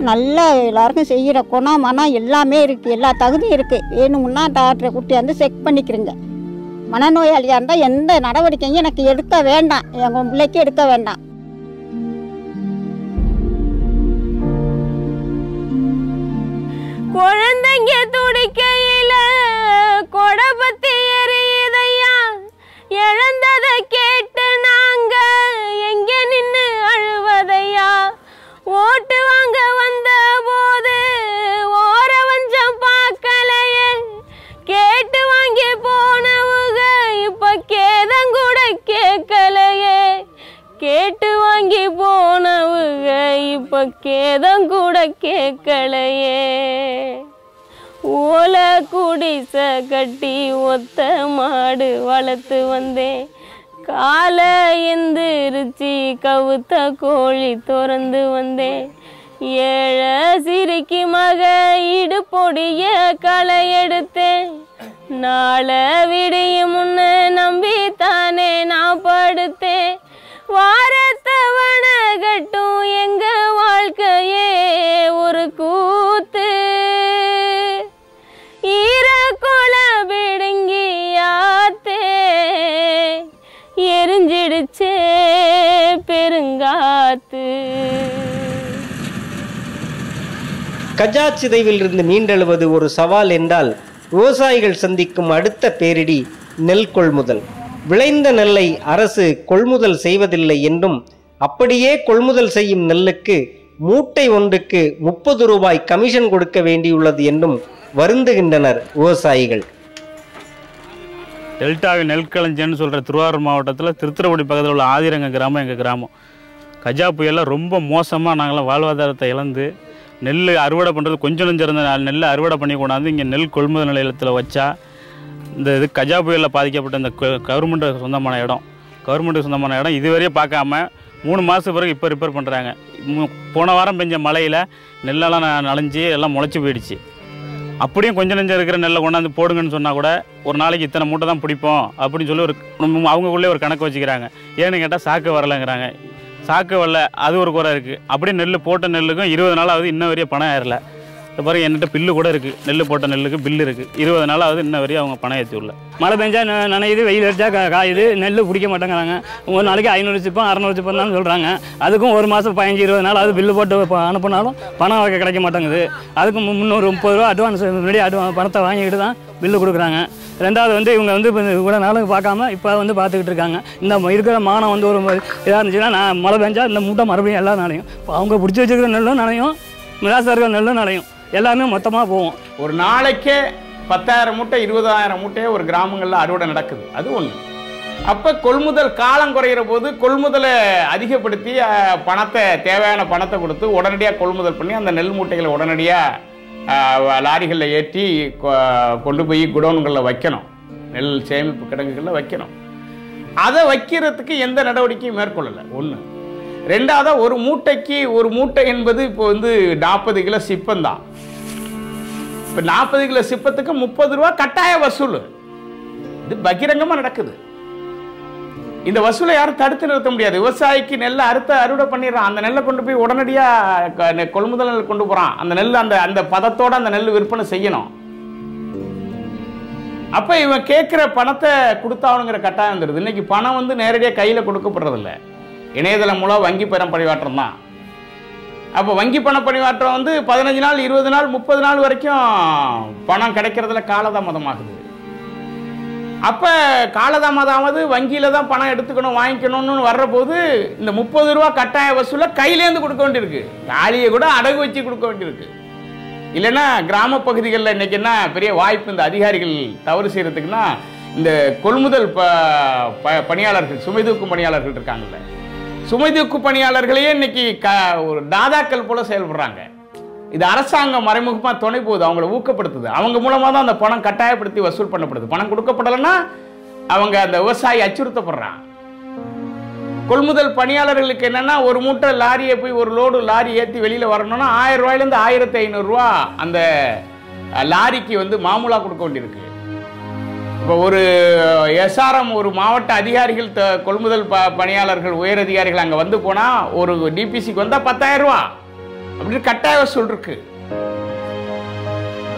நல்ல எல்லாருக்கும் செய்கிற குணம் மனம் எல்லாமே இருக்குது, எல்லா தகுதியும் இருக்குது. வேணுமுன்னா டாக்டரை கூட்டி வந்து செக் பண்ணிக்கிறீங்க. மனநோயாளியாக இருந்தால் எந்த நடவடிக்கையும் எனக்கு எடுக்க வேண்டாம், எங்கள் பிள்ளைக்கு எடுக்க வேண்டாம். குழந்தைங்க துடிக்கையில் போல குடிச கட்டி ஒத்த மாடு வளர்த்து வந்தேன். காலை எந்திரிச்சி கவுத்த கோழி திறந்து வந்தேன். ஏழை சிரிக்கி மக இடுப்பொடிய களை எடுத்தேன். நாளை விடியும் முன்ன நம்பித்தானே நான் படுத்தேன். வாரத்தவண கட்டும் எங்க வாழ்க்கையே ஒரு கூத்து. ஈரக்கொல பிடுங்கி ஆத்தே எரிஞ்சிடுச்சே பெருங்காத்து. கஜா சிதைவில் இருந்து மீண்டெழுவது ஒரு சவால் என்றால், விவசாயிகள் சந்திக்கும் அடுத்த பேரிடி நெல் கொள்முதல். விளைந்த நெல்லை அரசு கொள்முதல் செய்வதில்லை என்றும், அப்படியே கொள்முதல் செய்யும் நெல்லுக்கு மூட்டை ஒன்றுக்கு 30 ரூபாய் கமிஷன் கொடுக்க வேண்டியுள்ளது என்றும் வருந்துகின்றனர் விவசாயிகள். டெல்டாவின் நெல்களஞ்சியன்னு சொல்கிற திருவாரூர் மாவட்டத்தில் திருத்துறைப்பூண்டி பக்கத்தில் உள்ள ஆதிரங்க கிராமம் எங்கள் கிராமம். கஜா புயலில் ரொம்ப மோசமாக நாங்களாம் வாழ்வாதாரத்தை இழந்து நெல் அறுவடை பண்ணுறது கொஞ்சம் நெஞ்சம் இருந்த நெல்லை அறுவடை பண்ணி கொண்டாந்து இங்கே நெல் கொள்முதல் நிலையத்தில் வச்சா இந்த இது கஜா புயலில் பாதிக்கப்பட்ட இந்த கவர்மெண்ட்டுக்கு சொந்தமான இடம் இதுவரையும் பார்க்காம 3 மாதம் பிறகு இப்போ ரிப்பேர் பண்ணுறாங்க. போன வாரம் பெஞ்ச மழையில் நெல்லெல்லாம் நனைஞ்சி எல்லாம் முளைச்சி போயிடுச்சு. அப்படியும் கொஞ்சம் நெஞ்சம் இருக்கிற நெல்லை கொண்டாந்து போடுங்கன்னு சொன்னால் கூட ஒரு நாளைக்கு இத்தனை மூட்டை தான் பிடிப்போம் அப்படின்னு சொல்லி அவங்களுக்குள்ளே ஒரு கணக்கு வச்சுக்கிறாங்க. ஏன்னு கேட்டால் சாக்கு வரலைங்கிறாங்க. சாக்கு வரல, அது ஒரு குறை இருக்குது. அப்படியே நெல் போட்ட நெல்லுக்கும் 20 நாள் ஆகுது, இன்ன வரையும் பணம் ஏறலை. பாருங்க, என்கிட்ட பில்லு கூட இருக்குது. நெல் போட்ட நெல்லுக்கு பில்லு இருக்குது. 20 நாள் ஆகுது, இன்ன வரையும் அவங்க பணம் ஏற்றி விடல. மழை பெஞ்சா நனையுது, வெயில் அடிச்சா காயுது, நெல் பிடிக்க மாட்டேங்கிறாங்க. ஒரு நாளைக்கு 500 சிப்பம் 600 சிப்பம் தான் சொல்கிறாங்க. அதுக்கும் ஒரு மாதம் 15-20 நாள் அது பில்லு போட்டு அனுப்புனாலும் பணம் கிடைக்க மாட்டேங்குது. அதுக்கு 330 ரூபா அட்வான்ஸ் முன்னாடி பணத்தை வாங்கிக்கிட்டு தான் பில்லு கொடுக்குறாங்க. ரெண்டாவது வந்து இவங்க வந்து இவ்வளோ நாளும் பார்க்காம இப்போ வந்து பார்த்துக்கிட்டு இருக்காங்க. இந்த இருக்கிற மானம் வந்து ஒரு இதாக இருந்துச்சுன்னா, நான் மழை பெஞ்சா இந்த மூட்டை மறுபடியும் எல்லா நாளையும் அவங்க பிடிச்சி வச்சுருக்கிற நெல்லும் நாளையும் மிராசார்கள் நெல்லும் நாளையும் எல்லாமே மொத்தமாக போகும். ஒரு நாளைக்கே 10,000 மூட்டை 20,000 மூட்டையே ஒரு கிராமங்களில் அறுவடை நடக்குது. அது ஒன்று. அப்போ கொள்முதல் காலம் குறைகிற போது கொள்முதலை அதிகப்படுத்தி தேவையான பணத்தை கொடுத்து உடனடியாக கொள்முதல் பண்ணி அந்த நெல் மூட்டைகளை உடனடியாக லாரிகளில் ஏற்றி கொண்டு போய் குடோன்களில் வைக்கணும். நெல் சேமிப்பு கிடங்குகளில் வைக்கணும். அதை வைக்கிறதுக்கு எந்த நடவடிக்கையும் மேற்கொள்ளலை. ஒன்று. ரெண்டாவது, ஒரு மூட்டை என்பது இப்போ வந்து 40 கிலோ சிப்பந்தான். இப்போ 40 கிலோ சிப்பத்துக்கு 30 ரூபா கட்டாய வசூல். இது பகிரங்கமாக நடக்குது. இந்த வசூலை யாரும் தடுத்து நிறுத்த முடியாது. விவசாயிக்கு நெல்லை அறுவடை பண்ணிடுறான். அந்த நெல்லை கொண்டு போய் உடனடியாக கொள்முதல் நெல் கொண்டு போகிறான். அந்த நெல் அந்த பதத்தோட அந்த நெல் விற்பனை செய்யணும். அப்போ இவன் கேட்குற பணத்தை கொடுத்தாவணுங்கிற கட்டாயம் வந்துடுது. இன்னைக்கு பணம் வந்து நேரடியாக கையில் கொடுக்கப்படுறதில்ல. இணையதளம் மூலம் வங்கி பணம் பரிமாற்றம் தான். அப்போ வங்கி பண பரிமாற்றம் வந்து 15 நாள் 20 நாள் 30 நாள் வரைக்கும் பணம் கிடைக்கிறதுல காலதாமதமாகுது. அப்போ காலதாமதமாவது வங்கியில் தான் பணம் எடுத்துக்கணும் வாங்கிக்கணும்னு வர்ற போது இந்த 30 ரூபா கட்டாய வசூலை கையிலேருந்து கொடுக்க வேண்டியிருக்கு. காலியை கூட அடகு வச்சு கொடுக்க வேண்டியிருக்கு. இல்லைன்னா கிராம பகுதிகளில் இன்னைக்கு என்ன பெரிய வாய்ப்பு இந்த அதிகாரிகள் தவறு செய்யறதுக்குன்னா, இந்த கொள்முதல் பணியாளர்கள் சுமை தூக்கும் பணியாளர்கள் இருக்காங்கல்ல, சுமை தூக்கு பணியாளர்களையே இன்னைக்கு ஒரு தாதாக்கள் போல செயல்படுறாங்க. இது அரசாங்கம் மறைமுகமாக துணை போகுது, அவங்கள ஊக்கப்படுத்துது. அவங்க மூலமாக தான் அந்த பணம் கட்டாயப்படுத்தி வசூல் பண்ணப்படுது. பணம் கொடுக்கப்படலைன்னா அவங்க அந்த விவசாயி அச்சுறுத்தப்படுறான். கொள்முதல் பணியாளர்களுக்கு என்னன்னா, ஒரு மூட்டை லாரியை போய் ஒரு லோடு லாரி ஏற்றி வெளியில் வரணும்னா 1000 ரூபாயிலேருந்து 1500 ரூபா அந்த லாரிக்கு வந்து மாமூலாக கொடுக்க வேண்டியிருக்கு. இப்போ ஒரு எஸ்ஆர்எம் ஒரு மாவட்ட அதிகாரிகள் கொள்முதல் பணியாளர்கள் உயர் அதிகாரிகள் அங்கே வந்து போனால் ஒரு டிபிசிக்கு வந்தால் 10,000 ரூபா அப்படின்னு கட்டாய வசூல் இருக்கு.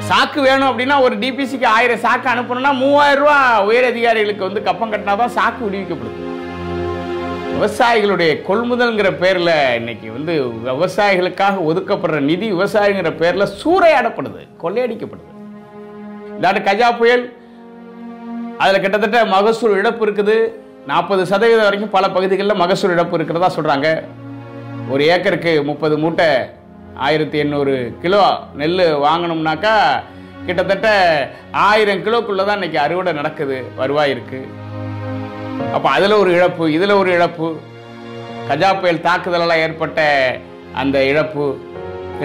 சாக்கு வேணும் அப்படின்னா ஒரு டிபிசிக்கு 1000 சாக்கு அனுப்பணும்னா 3000 ரூபா உயர் அதிகாரிகளுக்கு வந்து கப்பம் கட்டினா தான் சாக்கு விடுவிக்கப்படுது. விவசாயிகளுடைய கொள்முதல்ங்கிற பேரில் இன்னைக்கு வந்து விவசாயிகளுக்காக ஒதுக்கப்படுற நிதி விவசாயிங்கிற பேரில் சூறையாடப்படுது, கொள்ளையடிக்கப்படுது. இந்த கஜா புயல் அதில் கிட்டத்தட்ட மகசூல் இழப்பு இருக்குது. 40% வரைக்கும் பல பகுதிகளில் மகசூல் இழப்பு இருக்கிறதா சொல்கிறாங்க. ஒரு ஏக்கருக்கு 30 மூட்டை 1800 கிலோ நெல் வாங்கணும்னாக்கா கிட்டத்தட்ட 1000 கிலோக்குள்ளே தான் இன்றைக்கி அறுவடை நடக்குது, வருவாய் இருக்குது. அப்போ அதில் ஒரு இழப்பு, இதில் ஒரு இழப்பு, கஜா புயல் தாக்குதலால் ஏற்பட்ட அந்த இழப்பு,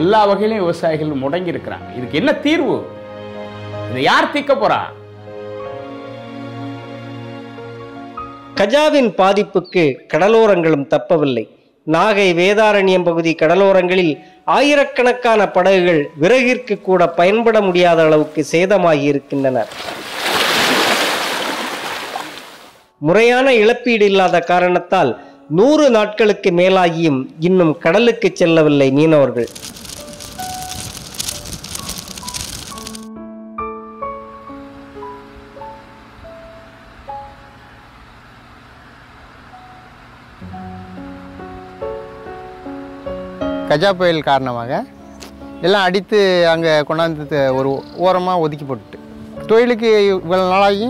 எல்லா வகையிலையும் விவசாயிகள் முடங்கி இருக்கிறாங்க. இதுக்கு என்ன தீர்வு? இதை யார் தீர்க்க போறா? கஜாவின் பாதிப்புக்கு கடலோரங்களும் தப்பவில்லை. நாகை வேதாரண்யம் பகுதி கடலோரங்களில் ஆயிரக்கணக்கான படகுகள் விறகிற்கு கூட பயன்பட முடியாத அளவுக்கு சேதமாகி இருக்கின்றன. முறையான இழப்பீடு இல்லாத காரணத்தால் 100 நாட்களுக்கு மேலாகியும் இன்னும் கடலுக்கு செல்லவில்லை மீனவர்கள். கஜா புயல் காரணமாக எல்லாம் அடித்து அங்கே கொண்டாந்து ஒரு ஓரமாக ஒதுக்கி போட்டுட்டு தொழிலுக்கு இவ்வளோ நாளாகி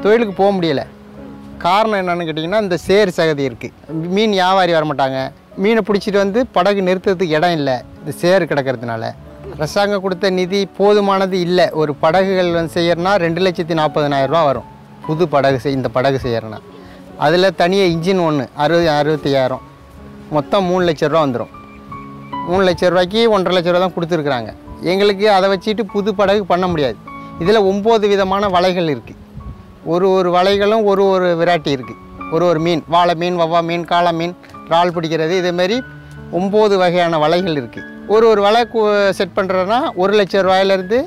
தொழிலுக்கு போக முடியலை. காரணம் என்னென்னு கேட்டிங்கன்னா, இந்த சேர் சகதி இருக்குது. மீன் வியாபாரி வரமாட்டாங்க. மீனை பிடிச்சிட்டு வந்து படகு நிறுத்துறதுக்கு இடம் இல்லை, இந்த சேர் கிடக்கிறதுனால. அரசாங்கம் கொடுத்த நிதி போதுமானது இல்லை. ஒரு படகுகள் வந்து செய்யறனா 2,40,000 ரூபா வரும். புது படகு இந்த படகு செய்யறனா அதில் தனியாக இன்ஜின் ஒன்று 65,000, மொத்தம் 3 லட்ச ரூபா வந்துடும். 3 லட்ச ரூபாய்க்கு 1,50,000 ரூபா தான் கொடுத்துருக்குறாங்க. எங்களுக்கு அதை வச்சுட்டு புது படகு பண்ண முடியாது. இதில் 9 விதமான வலைகள் இருக்குது. ஒரு வலைகளும் ஒரு வெரைட்டி இருக்குது. ஒரு மீன், வாழை மீன், வவ்வா மீன், காளை மீன், இறால் பிடிக்கிறது, இதேமாரி 9 வகையான வலைகள் இருக்குது. ஒரு வலை செட் பண்ணுறதுனா 1 லட்ச ரூபாயிலேருந்து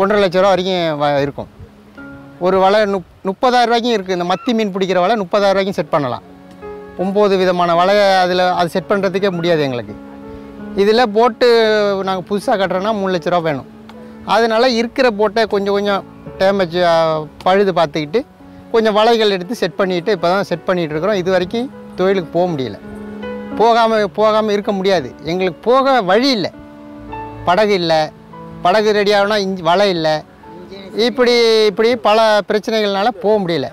1,50,000 ரூபா வரைக்கும் இருக்கும். ஒரு வலை 30,000 ரூபாய்க்கும் இருக்குது. இந்த மத்தி மீன் பிடிக்கிற வலை 30,000 ரூபாய்க்கும் செட் பண்ணலாம். 9 விதமான வலை அது செட் பண்ணுறதுக்கே முடியாது எங்களுக்கு. இதில் போட்டு நாங்கள் புதுசாக கட்டுறோன்னா 3 லட்ச ரூபா வேணும். அதனால் இருக்கிற போட்டை கொஞ்சம் டேமேஜ் பழுது பார்த்துக்கிட்டு கொஞ்சம் வலைகள் எடுத்து செட் பண்ணிவிட்டு இப்போ தான் செட் பண்ணிகிட்டு இருக்கிறோம். இது வரைக்கும் தொழிலுக்கு போக முடியல. போகாமல் இருக்க முடியாது. எங்களுக்கு போக வழி இல்லை. படகு இல்லை, படகு ரெடி ஆகணும்னா வலை இல்லை. இப்படி பல பிரச்சனைகள்னால போக முடியல.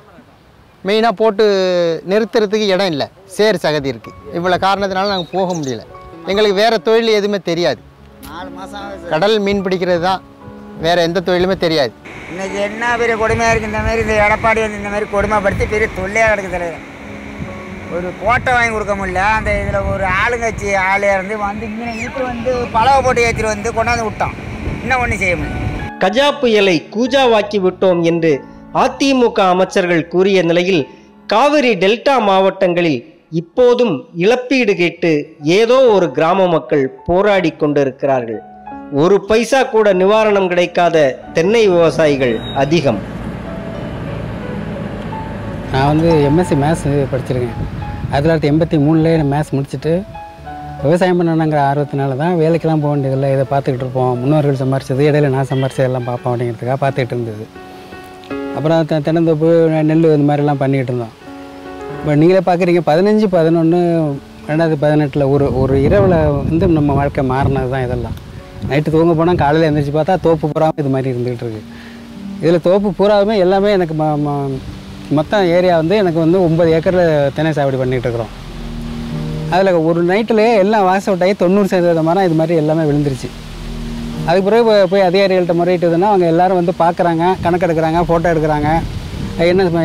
மெயினாக போட்டு நிறுத்துறதுக்கு இடம் இல்லை, சேர் சகதி இருக்குது. இவ்வளோ காரணத்தினால நாங்கள் போக முடியல. எங்களுக்கு வேறு தொழில் எதுவுமே தெரியாது. 4 மாதம் கடல் மீன் பிடிக்கிறது தான், வேறு எந்த தொழிலுமே தெரியாது. இன்றைக்கி என்ன பெரிய கொடுமையாக இருக்குது. இந்த மாதிரி இந்த எடப்பாடி வந்து இந்த மாதிரி கொடுமைப்படுத்தி பெரிய தொல்லையாக கிடக்கு தலைவர். ஒரு கோட்டை வாங்கி கொடுக்க முடியல. அந்த இதில் ஒரு ஆளுங்கட்சி ஆளையாக இருந்து வந்து இங்கே நீட்டு வந்து பழவை போட்டு ஏற்றிட்டு வந்து கொண்டாந்து விட்டோம். இன்னும் ஒன்றும் செய்ய முடியல. கஜா புயலை கூஜாவாக்கி விட்டோம் என்று அதிமுக அமைச்சர்கள் கூறிய நிலையில் காவிரி டெல்டா மாவட்டங்களில் இப்போதும் இழப்பீடு கேட்டு ஏதோ ஒரு கிராம மக்கள் போராடி கொண்டிருக்கிறார்கள். 1 பைசா கூட நிவாரணம் கிடைக்காத தென்னை விவசாயிகள் அதிகம். நான் வந்து எம்எஸ்சி மேத்ஸ் படிச்சிருக்கேன். 1983 மேத்ஸ் முடிச்சுட்டு விவசாயம் பண்ணணுங்கிற ஆர்வத்தினால தான் வேலைக்கெல்லாம் போக வேண்டியதில்லை, இதை பார்த்துக்கிட்டு இருப்போம். முன்னோர்கள் சம்பாரிச்சது, இடையில நான் சம்பாரிச்சதெல்லாம் பார்ப்போம் அப்படிங்கிறதுக்காக பார்த்துக்கிட்டு இருந்தது. அப்புறம் தென்னந்தோப்பு, நெல் இந்த மாதிரிலாம் பண்ணிக்கிட்டு இருந்தோம். இப்போ நீங்களே பார்க்குறீங்க, 15/11/2018 ஒரு இரவில் வந்து நம்ம வாழ்க்கை மாறினது தான் இதெல்லாம். நைட்டு தூங்க போனால் காலையில் எழுந்திரிச்சு பார்த்தா தோப்பு பூராவும் இது மாதிரி இருந்துகிட்டு இருக்குது. இதில் தோப்பு பூராவுமே எல்லாமே எனக்கு மொத்தம் ஏரியா வந்து எனக்கு வந்து 9 ஏக்கரில் தென்னை சாகுபடி பண்ணிகிட்டு இருக்கிறோம். அதில் ஒரு நைட்டில் எல்லாம் வாஷ் அவுட் ஆகி 90% மரம் இது மாதிரி எல்லாமே விழுந்துருச்சு. அதுக்கு பிறகு போய் அதிகாரிகள்கிட்ட முறையிட்டதுன்னா அவங்க எல்லோரும் வந்து பார்க்குறாங்க, கணக்கெடுக்கிறாங்க, ஃபோட்டோ எடுக்கிறாங்க,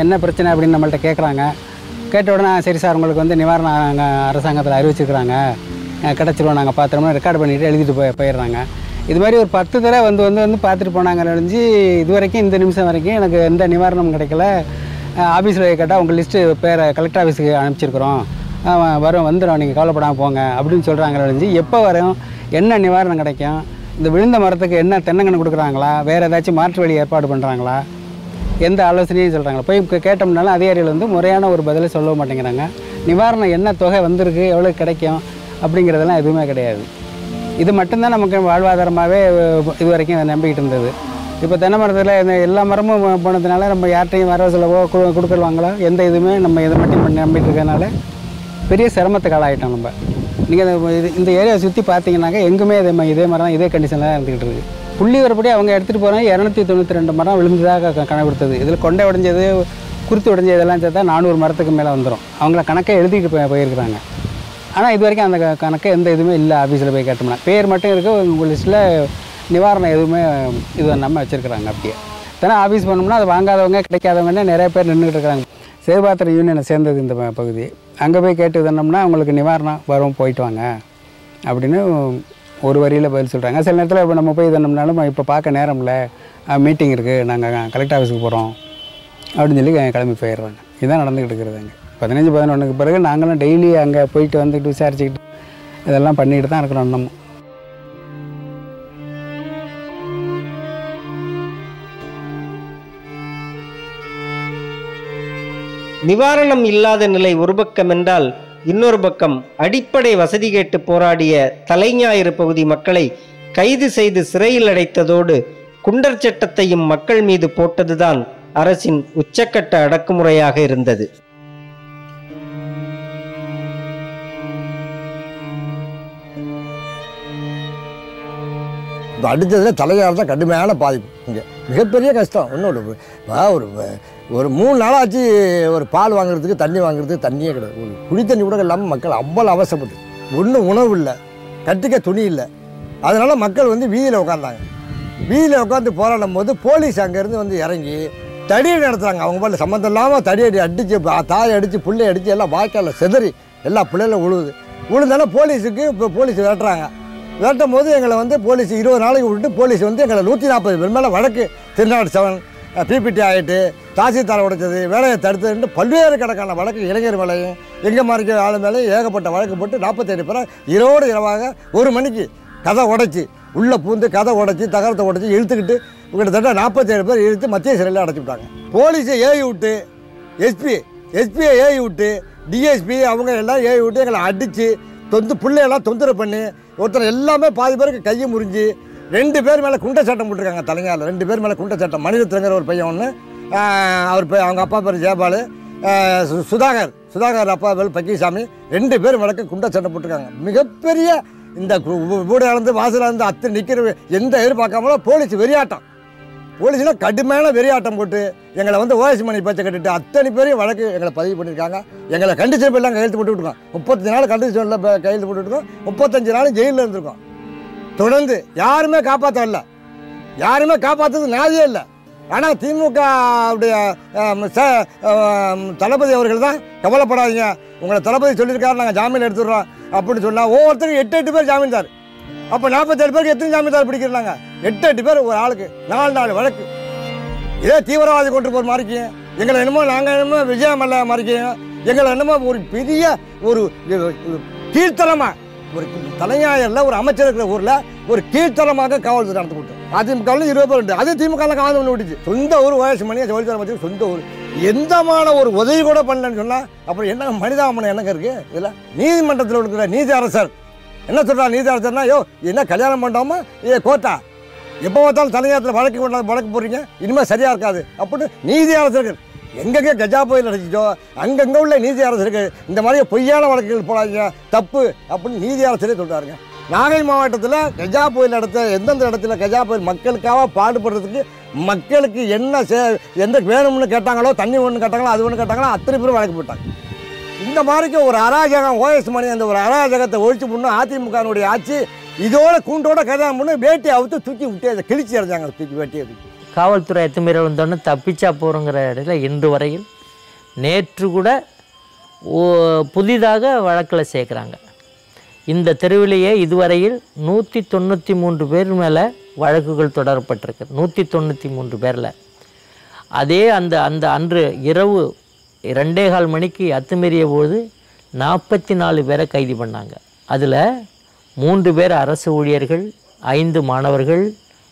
என்ன பிரச்சனை அப்படின்னு நம்மள்ட்ட கேட்குறாங்க. கேட்ட உடனே சரி சார், உங்களுக்கு வந்து நிவாரணம் அரசாங்கத்தில் அறிவிச்சிருக்கிறாங்க, கிடச்சிருவோம், நாங்கள் பார்த்துறோம்னா ரெக்கார்டு பண்ணிவிட்டு எழுதிட்டு போயிடுறாங்க. இது மாதிரி ஒரு 10 தடவை வந்து பார்த்துட்டு போனாங்க. அழிஞ்சு இது வரைக்கும் இந்த நிமிஷம் வரைக்கும் எனக்கு எந்த நிவாரணம் கிடைக்கல. ஆஃபீஸில் கேட்டால் உங்கள் லிஸ்ட்டு பேரை கலெக்டர் ஆஃபீஸுக்கு அனுப்பிச்சிருக்கிறோம், வந்துடும், நீங்கள் கவலைப்படாமல் போங்க அப்படின்னு சொல்கிறாங்க. அழிஞ்சு எப்போ வரும், என்ன நிவாரணம் கிடைக்கும், இந்த விழுந்த மரத்துக்கு என்ன தென்னங்கன்று கொடுக்குறாங்களா, வேறு ஏதாச்சும் மாற்று வழி ஏற்பாடு பண்ணுறாங்களா, எந்த ஆலோசனையும் சொல்கிறாங்களா? போய் கேட்டோம்னாலும் அதிகாரிகள் வந்து முறையான ஒரு பதிலை சொல்ல மாட்டேங்கிறாங்க. நிவாரணம் என்ன தொகை வந்திருக்கு, எவ்வளோ கிடைக்கும் அப்படிங்கிறதெல்லாம் எதுவுமே கிடையாது. இது மட்டும்தான் நமக்கு வாழ்வாதாரமாகவே இது வரைக்கும் நம்பிக்கிட்டு இருந்தது. இப்போ தென்னை மரத்தில் எல்லா மரமும் போனதுனால நம்ம யார்கிட்டையும் வரவு செலவோ கொடுக்குறவாங்களோ எந்த இதுவுமே நம்ம இதை மட்டும் நம்பிட்டு இருக்கிறதுனால பெரிய சிரமத்துக்கு ஆளாகிட்டோம். நம்ம நீங்கள் இந்த ஏரியாவை சுற்றி பார்த்தீங்கன்னாக்கா எங்குமே இதே மரம் தான், இதே கண்டிஷனில் தான் இருந்துக்கிட்டு இருக்குது. புள்ளி வரப்படி அவங்க எடுத்துகிட்டு போகிறாங்க. 292 மரம் விழுந்ததாக கணக்கு கொடுத்தது. இதில் கொண்டை உடைஞ்சது, குருத்து உடைஞ்சது இதெல்லாம் சேர்த்தா 400 மரத்துக்கு மேலே வந்துடும். அவங்கள கணக்கை எழுதிட்டு போயிருக்கிறாங்க. ஆனால் இது வரைக்கும் அந்த கணக்கை எந்த இதுவுமே இல்லை. ஆஃபீஸில் போய் கேட்டோம்னா பேர் மட்டும் இருக்குது, உங்கள் லிஸ்ட்டில் நிவாரணம் எதுவுமே இது நம்ம வச்சுருக்குறாங்க. அப்படியே தானே ஆஃபீஸ் பண்ணோம்னா அது வாங்காதவங்க கிடைக்காதவங்கன்னா நிறைய பேர் நின்றுட்டு இருக்கிறாங்க. சேபாத்திர யூனியனை சேர்ந்தது இந்த பகுதி. அங்கே போய் கேட்டு தந்தோம்னா அவங்களுக்கு நிவாரணம் வரும், போயிட்டு வாங்க அப்படின்னு ஒரு வரியில் பதில் சொல்கிறாங்க. சில நேரத்தில் இப்போ நம்ம போய் தந்தோம்னாலும் இப்போ பார்க்க நேரம் இல்லை மீட்டிங் இருக்குது, நாங்கள் கலெக்டர் ஆஃபீஸுக்கு போகிறோம் அப்படின்னு சொல்லி கிளம்பி போயிடுறாங்க. இதுதான் நடந்துக்கிட்டு இருக்கிறது. 15-11க்கு பிறகு நாங்களும் டெய்லி அங்கே போயிட்டு வந்துட்டு விசாரிச்சுக்கிட்டு இதெல்லாம் பண்ணிட்டு தான் இருக்கிறோம். இன்னமும் நிவாரணம் இல்லாத நிலை ஒரு பக்கம் என்றால், இன்னொரு பக்கம் அடிப்படை வசதி கேட்டு போராடிய தலைஞாயிறு பகுதி மக்களை கைது செய்து சிறையில் அடைத்ததோடு குண்டர் சட்டத்தையும் மக்கள் மீது போட்டதுதான் அரசின் உச்சக்கட்ட அடக்குமுறையாக இருந்தது. இப்போ அடித்ததில் தலையால் தான் கடுமையான பாதிப்பு. இங்கே மிகப்பெரிய கஷ்டம். இன்னொரு ஒரு 3 நாளாச்சு ஒரு பால் வாங்குறதுக்கு தண்ணி வாங்குறதுக்கு தண்ணியே கிடையாது. ஒரு குடி தண்ணி கூட இல்லாமல் மக்கள் அவ்வளோ அவசரப்பட்டு, ஒன்றும் உணவு இல்லை, கட்டிக்க துணி இல்லை. அதனால் மக்கள் வீதியில் உட்காந்தாங்க. வீதியில் உட்காந்து போராடும் போது போலீஸ் அங்கேருந்து இறங்கி தடியடி நடத்துகிறாங்க. அவங்க பாட்டில் சம்மந்தம் இல்லாமல் தடியடி அடித்து, தாயை அடித்து, பிள்ளை அடித்து, எல்லாம் வாய்க்காலில் செதறி எல்லா பிள்ளைகளும் விழுந்தானே போலீஸுக்கு இப்போ போலீஸ் விரட்டுறாங்க. விரட்டும் போது எங்களை போலீஸ் 20 நாளைக்கு விட்டு போலீஸ் எங்களை 140 பேர் மேலே வழக்கு, திருநாடு 7 பிபிடி ஆகிட்டு, தாசில்தாரை உடைச்சது, வேலையை தடுத்ததுன்ட்டு பல்வேறு கணக்கான வழக்கு, இளைஞர் மேலேயும் எங்கள் மாதிரி ஆளு மேலேயும் ஏகப்பட்ட வழக்கு போட்டு 47 பேரை இரவோடு இரவாக 1 மணிக்கு கதை உடைச்சி, உள்ளே பூந்து கதை உடைச்சி, தகரத்தை உடைச்சி இழுத்துக்கிட்டு கிட்டத்தட்ட 47 பேர் இழுத்து மத்திய சிறையில் அடைச்சி விட்டாங்க. போலீஸை ஏவி விட்டு, எஸ்பியை ஏவி விட்டு, டிஎஸ்பி அவங்க எல்லாம் ஏவி விட்டு எங்களை அடித்து பிள்ளையெல்லாம் தொந்தரவு பண்ணி, ஒருத்தர் எல்லாமே பாதி பேருக்கு கையை முறிஞ்சு 2 பேர் மேலே குண்ட சட்டம் போட்டிருக்காங்க. தலைஞாயில் 2 பேர் மேலே குண்ட சட்டம். மணிரத்னங்கிற ஒரு பையன் ஒன்று, அவர் அவங்க அப்பா பேர் ஜெயபால், சுதாகர் அப்பா பேர் பக்கிசாமி, 2 பேர் மேலே குண்ட சட்டம் போட்டிருக்காங்க. மிகப்பெரிய இந்த வீடு வாசலிருந்து அத்தனை நிற்கிற எந்த எதிர்பார்க்காமலோ போலீஸ் வெறியாட்டம். போலீஸ்லாம் கடுமையான வெறியாட்டம் போட்டு எங்களை ஓஎஸ் மணி பேச்சை கட்டிட்டு அத்தனை பேரையும் வழக்கு எங்களை பதிவு பண்ணியிருக்காங்க. எங்களை கண்டிஷன் எல்லாம் கையெழுத்து போட்டு விட்டுருக்கோம். 35 நாள் கண்டிஷனில் கையெழுத்து போட்டு விட்டுருக்கோம். 35 நாள் ஜெயிலில் இருந்திருக்கோம். தொடர்ந்து யாருமே காப்பாற்றல, யாருமே காப்பாற்றுறது நியாயம் இல்லை. ஆனால் திமுக தளபதி அவர்கள் தான் கவலைப்படாதீங்க, உங்களை தளபதி சொல்லியிருக்காரு, நாங்கள் ஜாமீன் எடுத்துடுறோம் அப்படின்னு சொன்னால் ஒவ்வொருத்தரும் 8 பேர் ஜாமீன்தார். அப்போ 47 பேருக்கு எத்தனை ஜாமீன்தார் பிடிக்கிறாங்க? 8 பேர் ஒரு ஆளுக்கு 4 வழக்கு. இதே தீவிரவாதி கொண்டு போகிற மாதிரிக்கு எங்களை என்னமோ நாங்கள் என்னமோ விஜயமல்ல மாதிரிக்கும் எங்களை என்னமோ ஒரு பெரிய ஒரு கீழ்த்தரமாக ஒரு தலைஞாயிறில் ஒரு அமைச்சர் இருக்கிற ஊரில் ஒரு கீழ்த்தரமாக காவல்துறை நடந்து போட்டு அதிமுகவில் 20 பேர் உண்டு. அது திமுக காவல் பண்ணி விட்டுச்சு. சொந்த ஊர் ஓஎஸ் மணி ஜெயலலிதா அமைச்சர் சொந்த ஊர். எந்தமான ஒரு உதவி கூட பண்ணலன்னு சொன்னால் அப்புறம் என்ன மனிதாபனம் என்னங்க இருக்குது? இதில் நீதிமன்றத்தில் இருக்கிற நீதி அரசர் என்ன சொல்கிறா? நீதி அரசர்னா என்ன கல்யாணம் பண்ணாமா கோர்ட்டா? எப்போ பார்த்தாலும் தலைஞாயிறத்தில் வழக்கு போடுறீங்க, இனிமேல் சரியாக இருக்காது அப்படின்னு நீதி அரசர்கள் எங்கெங்கே கஜா புயல் அடிச்சிச்சோ அங்கங்கே உள்ள நீதி அரசர்கள் இந்த மாதிரி பொய்யான வழக்குகள் போடாதீங்க, தப்பு அப்படின்னு நீதி அரசரே சொல்கிறாருங்க. நாகை மாவட்டத்தில் கஜா புயல் எந்தெந்த இடத்துல கஜா புயல் மக்களுக்காக பாடுபடுறதுக்கு மக்களுக்கு எந்த வேணும்னு கேட்டாங்களோ, தண்ணி ஒன்று கேட்டாங்களோ, அது ஒன்று கேட்டாங்களோ, அத்தனை பேரும் வழக்கு போட்டாங்க. இந்த மாதிரிக்கு ஒரு அராஜகம் ஓஎஸ் மணி அந்த ஒரு அராஜகத்தை ஒழிச்சு பண்ணணும். அதிமுகனுடைய ஆட்சி இதோட கூண்டோட கல்யாணம் பண்ணி வேட்டி அவுத்து தூக்கி விட்டு அதை கிழிச்சி எறிஞ்சாங்க. தூக்கி வேட்டியை காவல்துறை அத்துமீறல் வந்தோடனே தப்பிச்சா போகிறோங்கிற இடத்துல இன்று வரையில் நேற்று கூட புதிதாக வழக்கில் சேர்க்குறாங்க. இந்த தெருவிலேயே இதுவரையில் 193 பேர் மேலே வழக்குகள் தொடரப்பட்டிருக்கு. 193 பேரில் அதே அந்த அன்று இரவு 2:15 மணிக்கு அத்துமீறிய போது 44 பேரை கைது பண்ணாங்க. அதில் 3 பேர் அரசு ஊழியர்கள், 5 மாணவர்கள்,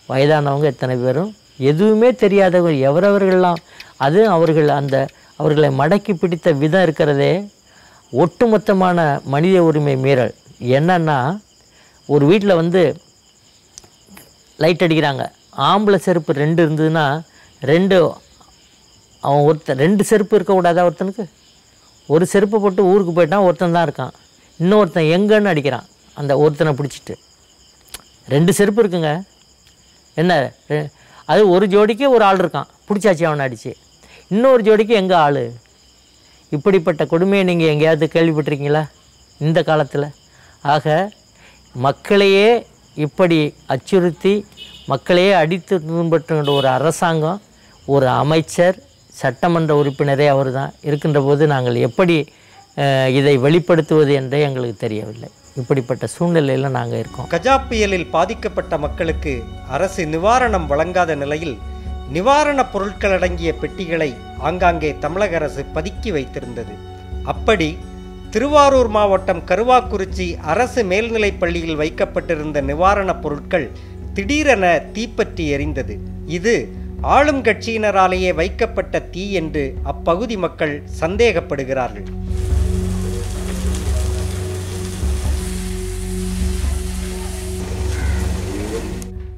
வயதானவங்க எத்தனை பேரும் எதுவுமே தெரியாதவங்க எவரவர்கள்லாம். அது அவர்களை மடக்கி பிடித்த விதம் இருக்கிறதே ஒட்டுமொத்தமான மனித உரிமை மீறல். என்னன்னா, ஒரு வீட்டில் லைட் அடிக்கிறாங்க, ஆம்பளை செருப்பு 2 இருந்ததுன்னா 2 செருப்பு இருக்கக்கூடாதா? ஒருத்தனுக்கு ஒரு செருப்பை போட்டு ஊருக்கு போயிட்டான், ஒருத்தன் தான் இருக்கான். இன்னொருத்தன் எங்கன்னு அடிக்கிறான் அந்த ஒருத்தனை பிடிச்சிட்டு. 2 செருப்பு இருக்குங்க, என்ன அது ஒரு ஜோடிக்கு ஒரு ஆள் இருக்கான், பிடிச்சாச்சு அவனை அடித்து. இன்னொரு ஜோடிக்கு எங்கே ஆள்? இப்படிப்பட்ட கொடுமையை நீங்கள் எங்கேயாவது கேள்விப்பட்டிருக்கீங்களா இந்த காலத்தில்? ஆக மக்களையே இப்படி அச்சுறுத்தி மக்களையே அடித்து துன்பற்றுகின்ற ஒரு அரசாங்கம், ஒரு அமைச்சர், சட்டமன்ற உறுப்பினரே அவர் தான் இருக்கின்ற போது நாங்கள் எப்படி இதை வெளிப்படுத்துவது என்றே எங்களுக்கு தெரியவில்லை. இப்படிப்பட்ட சூழ்நிலையில் நாங்கள் இருக்கோம். கஜா புயலில் பாதிக்கப்பட்ட மக்களுக்கு அரசு நிவாரணம் வழங்காத நிலையில் நிவாரணப் பொருட்கள் அடங்கிய பெட்டிகளை ஆங்காங்கே தமிழக அரசு பதுக்கி வைத்திருந்தது. அப்படி திருவாரூர் மாவட்டம் கருவாக்குறிச்சி அரசு மேல்நிலைப் பள்ளியில் வைக்கப்பட்டிருந்த நிவாரணப் பொருட்கள் திடீரென தீப்பற்றி எரிந்தது. இது ஆளும் கட்சியினராலேயே வைக்கப்பட்ட தீ என்று அப்பகுதி மக்கள் சந்தேகப்படுகிறார்கள்.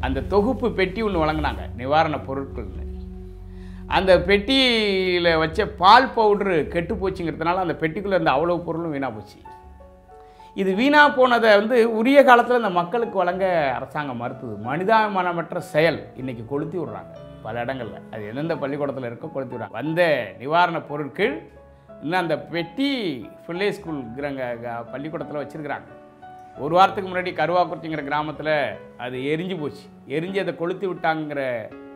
அந்த தொகுப்பு பெட்டி ஒன்று வழங்கினாங்க நிவாரணப் பொருட்கள்னு. அந்த பெட்டியில் வச்ச பால் பவுட்ரு கெட்டு போச்சுங்கிறதுனால அந்த பெட்டிக்குள்ளே இருந்த அவ்வளோ பொருளும் வீணாக போச்சு. இது வீணாக போனதை உரிய காலத்தில் இந்த மக்களுக்கு வழங்க அரசாங்கம் மறுத்தது. மனிதாபிமானமற்ற செயல் இன்றைக்கி கொளுத்தி விடுறாங்க பல இடங்களில். அது எந்தெந்த பள்ளிக்கூடத்தில் இருக்கோ கொளுத்தி விடுறாங்க. வந்த நிவாரணப் பொருட்கள் இன்னும் அந்த பெட்டி பிள்ளை ஸ்கூல்ங்கிறங்க பள்ளிக்கூடத்தில் வச்சுருக்கிறாங்க. ஒரு வாரத்துக்கு முன்னாடி கருவாக்குறிச்சிங்கிற கிராமத்தில் அது எரிஞ்சு போச்சு. எரிஞ்சு அதை கொளுத்தி விட்டாங்கிற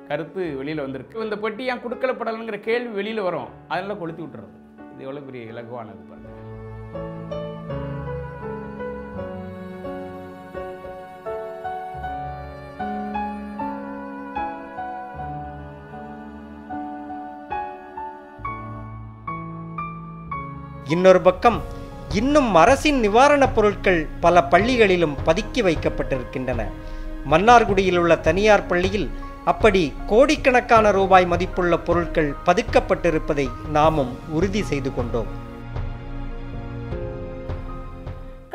கருத்து வெளியில் வந்திருக்கு. இந்த பெட்டி ஏன் கொடுக்கலப்படலைங்கிற கேள்வி வெளியில் வரும். அதெல்லாம் கொளுத்தி விட்டுறது. இது எவ்வளோ பெரிய இலகுவானது பாருங்க. இன்னொரு பக்கம் இன்னும் அரசின் நிவாரணப் பொருட்கள் பல பள்ளிகளிலும் பதுக்கி வைக்கப்பட்டிருக்கின்றன. மன்னார்குடியில் உள்ள தனியார் பள்ளியில் அப்படி கோடிக்கணக்கான ரூபாய் மதிப்புள்ள பொருட்கள் பதுக்கப்பட்டிருப்பதை நாமும் உறுதி செய்து கொண்டோம்.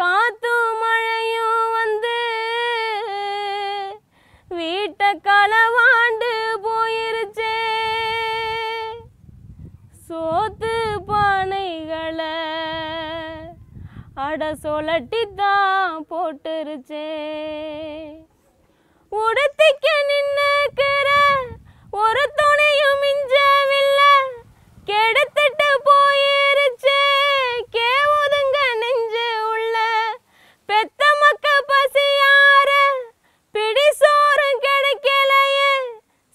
காத்தும் மழையும் வந்து வீட்டை களவாண்டு போயிருச்சே, சோத்து பானைகளை அட சொலட்டித்தான் போட்டுருச்சே, உடுத்திக்க நின்னுக்கிற ஒரு துணியும் மிஞ்சவில்லை, கெடுத்துட்டு போயிருச்சே கேவுதுங்க நெஞ்சு உள்ள பெத்த மக்க பசியார பிடி சோறும் கிடைக்கலையே,